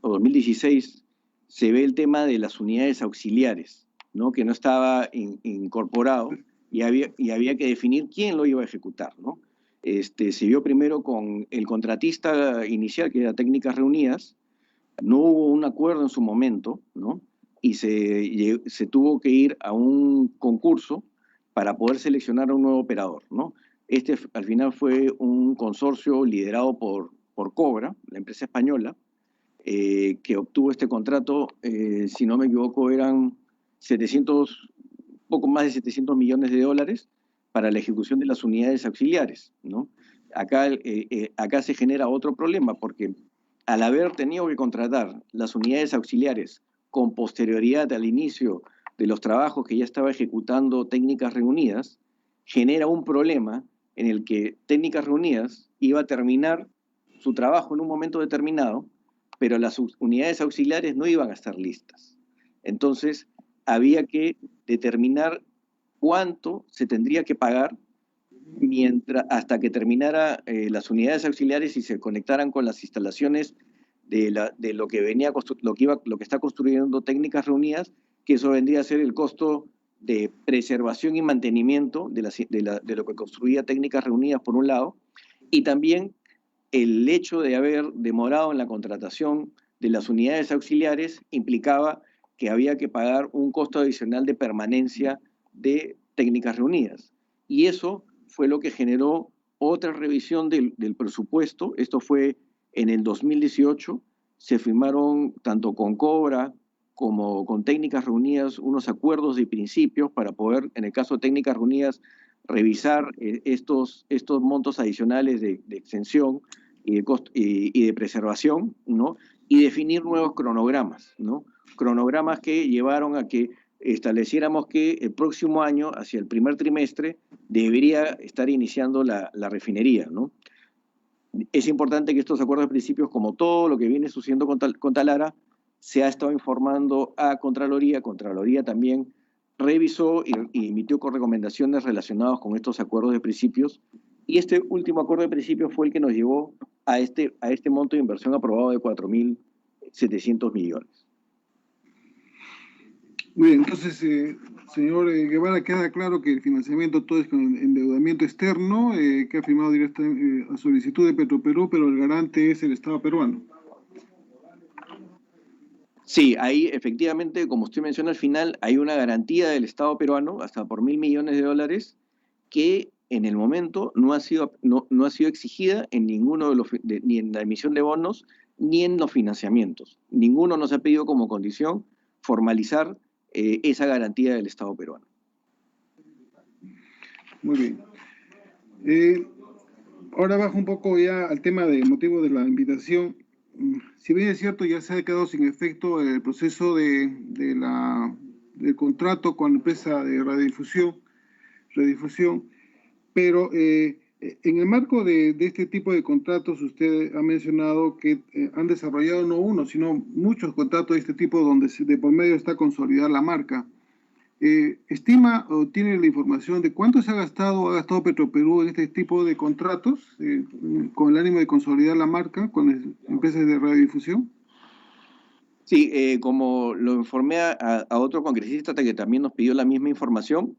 o 2016 se ve el tema de las unidades auxiliares, ¿no? Que no estaba incorporado y había que definir quién lo iba a ejecutar, ¿no? Se vio primero con el contratista inicial, que era Técnicas Reunidas. No hubo un acuerdo en su momento, ¿no? Y se tuvo que ir a un concurso para poder seleccionar a un nuevo operador, ¿no? Al final fue un consorcio liderado por Cobra, la empresa española, que obtuvo este contrato, si no me equivoco, eran poco más de 700 millones de dólares para la ejecución de las unidades auxiliares, ¿no? Acá se genera otro problema, porque al haber tenido que contratar las unidades auxiliares con posterioridad al inicio de los trabajos que ya estaba ejecutando Técnicas Reunidas, genera un problema en el que Técnicas Reunidas iba a terminar su trabajo en un momento determinado, pero las unidades auxiliares no iban a estar listas. Entonces, había que determinar cuánto se tendría que pagar hasta que terminara las unidades auxiliares y se conectaran con las instalaciones de lo que está construyendo Técnicas Reunidas, que eso vendría a ser el costo de preservación y mantenimiento de lo que construía Técnicas Reunidas por un lado, y también el hecho de haber demorado en la contratación de las unidades auxiliares implicaba que había que pagar un costo adicional de permanencia de Técnicas Reunidas. Y eso fue lo que generó otra revisión del presupuesto. Esto fue en el 2018. Se firmaron tanto con Cobra como con Técnicas Reunidas unos acuerdos de principios para poder, en el caso de Técnicas Reunidas, revisar estos montos adicionales de extensión y de preservación, ¿no? Y definir nuevos cronogramas, ¿no? Cronogramas que llevaron a que estableciéramos que el próximo año, hacia el primer trimestre, debería estar iniciando la refinería, ¿no? Es importante que estos acuerdos de principios, como todo lo que viene sucediendo con Talara, se ha estado informando a Contraloría. Contraloría también revisó y emitió recomendaciones relacionadas con estos acuerdos de principios, y este último acuerdo de principios fue el que nos llevó a este monto de inversión aprobado de 4.700 millones. Muy bien, entonces, señor Guevara, queda claro que el financiamiento todo es con endeudamiento externo, que ha firmado directamente a solicitud de Petroperú, pero el garante es el Estado peruano. Sí, ahí efectivamente, como usted menciona al final, hay una garantía del Estado peruano, hasta por 1.000 millones de dólares, que en el momento no ha sido exigida en ninguno ni en la emisión de bonos, ni en los financiamientos. Ninguno nos ha pedido como condición formalizar esa garantía del Estado peruano. Muy bien. Ahora bajo un poco ya al tema de motivo de la invitación. Si bien es cierto, ya se ha quedado sin efecto el proceso del contrato con la empresa de radiodifusión, pero en el marco de este tipo de contratos, usted ha mencionado que han desarrollado no uno, sino muchos contratos de este tipo donde de por medio está consolidar la marca. ¿Estima o tiene la información de cuánto ha gastado Petroperú en este tipo de contratos con el ánimo de consolidar la marca con las empresas de radiodifusión? Sí, como lo informé a otro congresista que también nos pidió la misma información,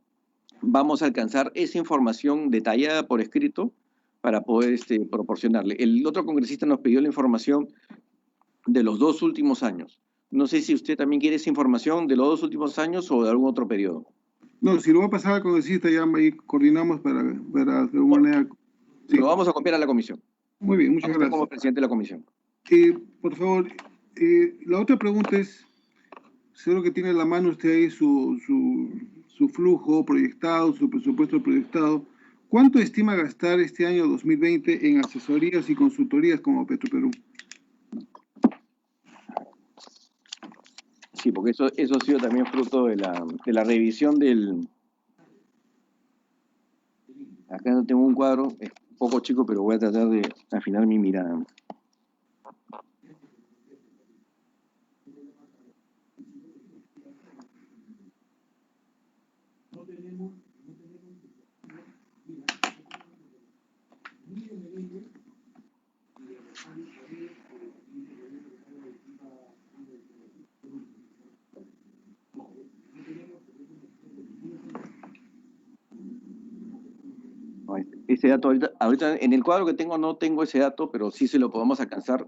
vamos a alcanzar esa información detallada por escrito para poder proporcionarle. El otro congresista nos pidió la información de los 2 últimos años. No sé si usted también quiere esa información de los 2 últimos años o de algún otro periodo. No, si lo va a pasar al congresista, ya ahí coordinamos para de alguna manera. Sí. Lo vamos a copiar a la comisión. Muy bien, muchas gracias. Como presidente de la comisión. Por favor, la otra pregunta es, seguro que tiene en la mano usted ahí su flujo proyectado, su presupuesto proyectado. ¿Cuánto estima gastar este año 2020 en asesorías y consultorías como Petroperú? Sí, porque eso ha sido también fruto de la revisión del... Acá no tengo un cuadro, es un poco chico, pero voy a tratar de afinar mi mirada. Ese dato ahorita en el cuadro que tengo no tengo ese dato, pero sí se lo podemos alcanzar.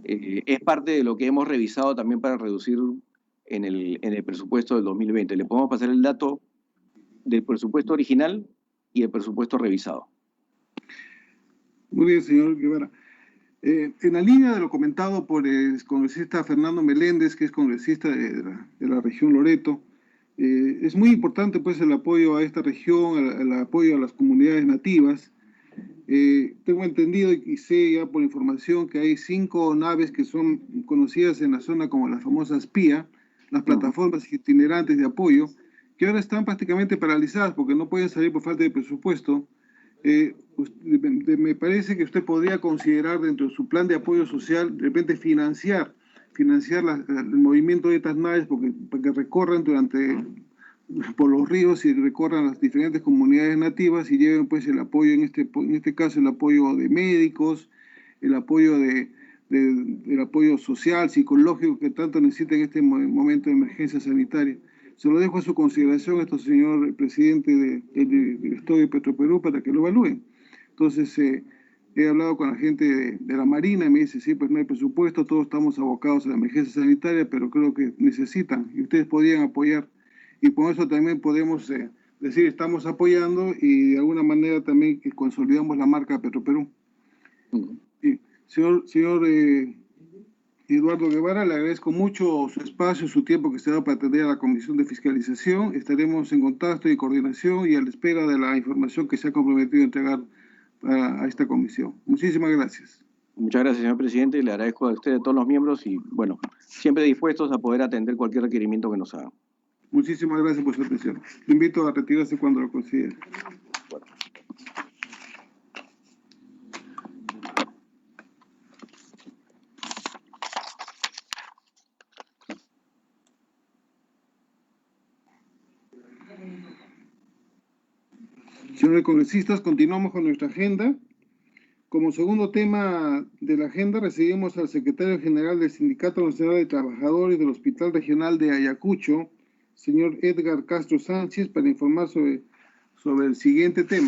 Es parte de lo que hemos revisado también para reducir en el presupuesto del 2020. Le podemos pasar el dato del presupuesto original y el presupuesto revisado. Muy bien, señor Guevara. En la línea de lo comentado por el congresista Fernando Meléndez, que es congresista de la región Loreto, es muy importante pues el apoyo a esta región, el apoyo a las comunidades nativas. Tengo entendido y sé ya por información que hay 5 naves que son conocidas en la zona como las famosas PIA, las plataformas itinerantes de apoyo, que ahora están prácticamente paralizadas porque no pueden salir por falta de presupuesto. Me parece que usted podría considerar dentro de su plan de apoyo social, de repente financiar el movimiento de estas naves para que recorran por los ríos y recorran las diferentes comunidades nativas y lleven pues el apoyo, en este caso el apoyo de médicos, el apoyo el apoyo social, psicológico que tanto necesita en este momento de emergencia sanitaria. Se lo dejo a su consideración, señor presidente del Estado de Petroperú, para que lo evalúen. Entonces, he hablado con la gente de la Marina y me dice, sí, pues no hay presupuesto, todos estamos abocados a la emergencia sanitaria, pero creo que necesitan y ustedes podrían apoyar. Y con eso también podemos decir, estamos apoyando y de alguna manera también consolidamos la marca Petroperú. Sí. Señor Eduardo Guevara, le agradezco mucho su espacio, su tiempo que se ha dado para atender a la Comisión de Fiscalización. Estaremos en contacto y coordinación y a la espera de la información que se ha comprometido a entregar a esta comisión. Muchísimas gracias. Muchas gracias, señor presidente. Le agradezco a usted, a todos los miembros y, bueno, siempre dispuestos a poder atender cualquier requerimiento que nos hagan. Muchísimas gracias por su atención. Le invito a retirarse cuando lo considere. Bueno. Señores congresistas, continuamos con nuestra agenda. Como segundo tema de la agenda, recibimos al secretario general del Sindicato Nacional de Trabajadores del Hospital Regional de Ayacucho, señor Edgar Castro Sánchez, para informar sobre el siguiente tema.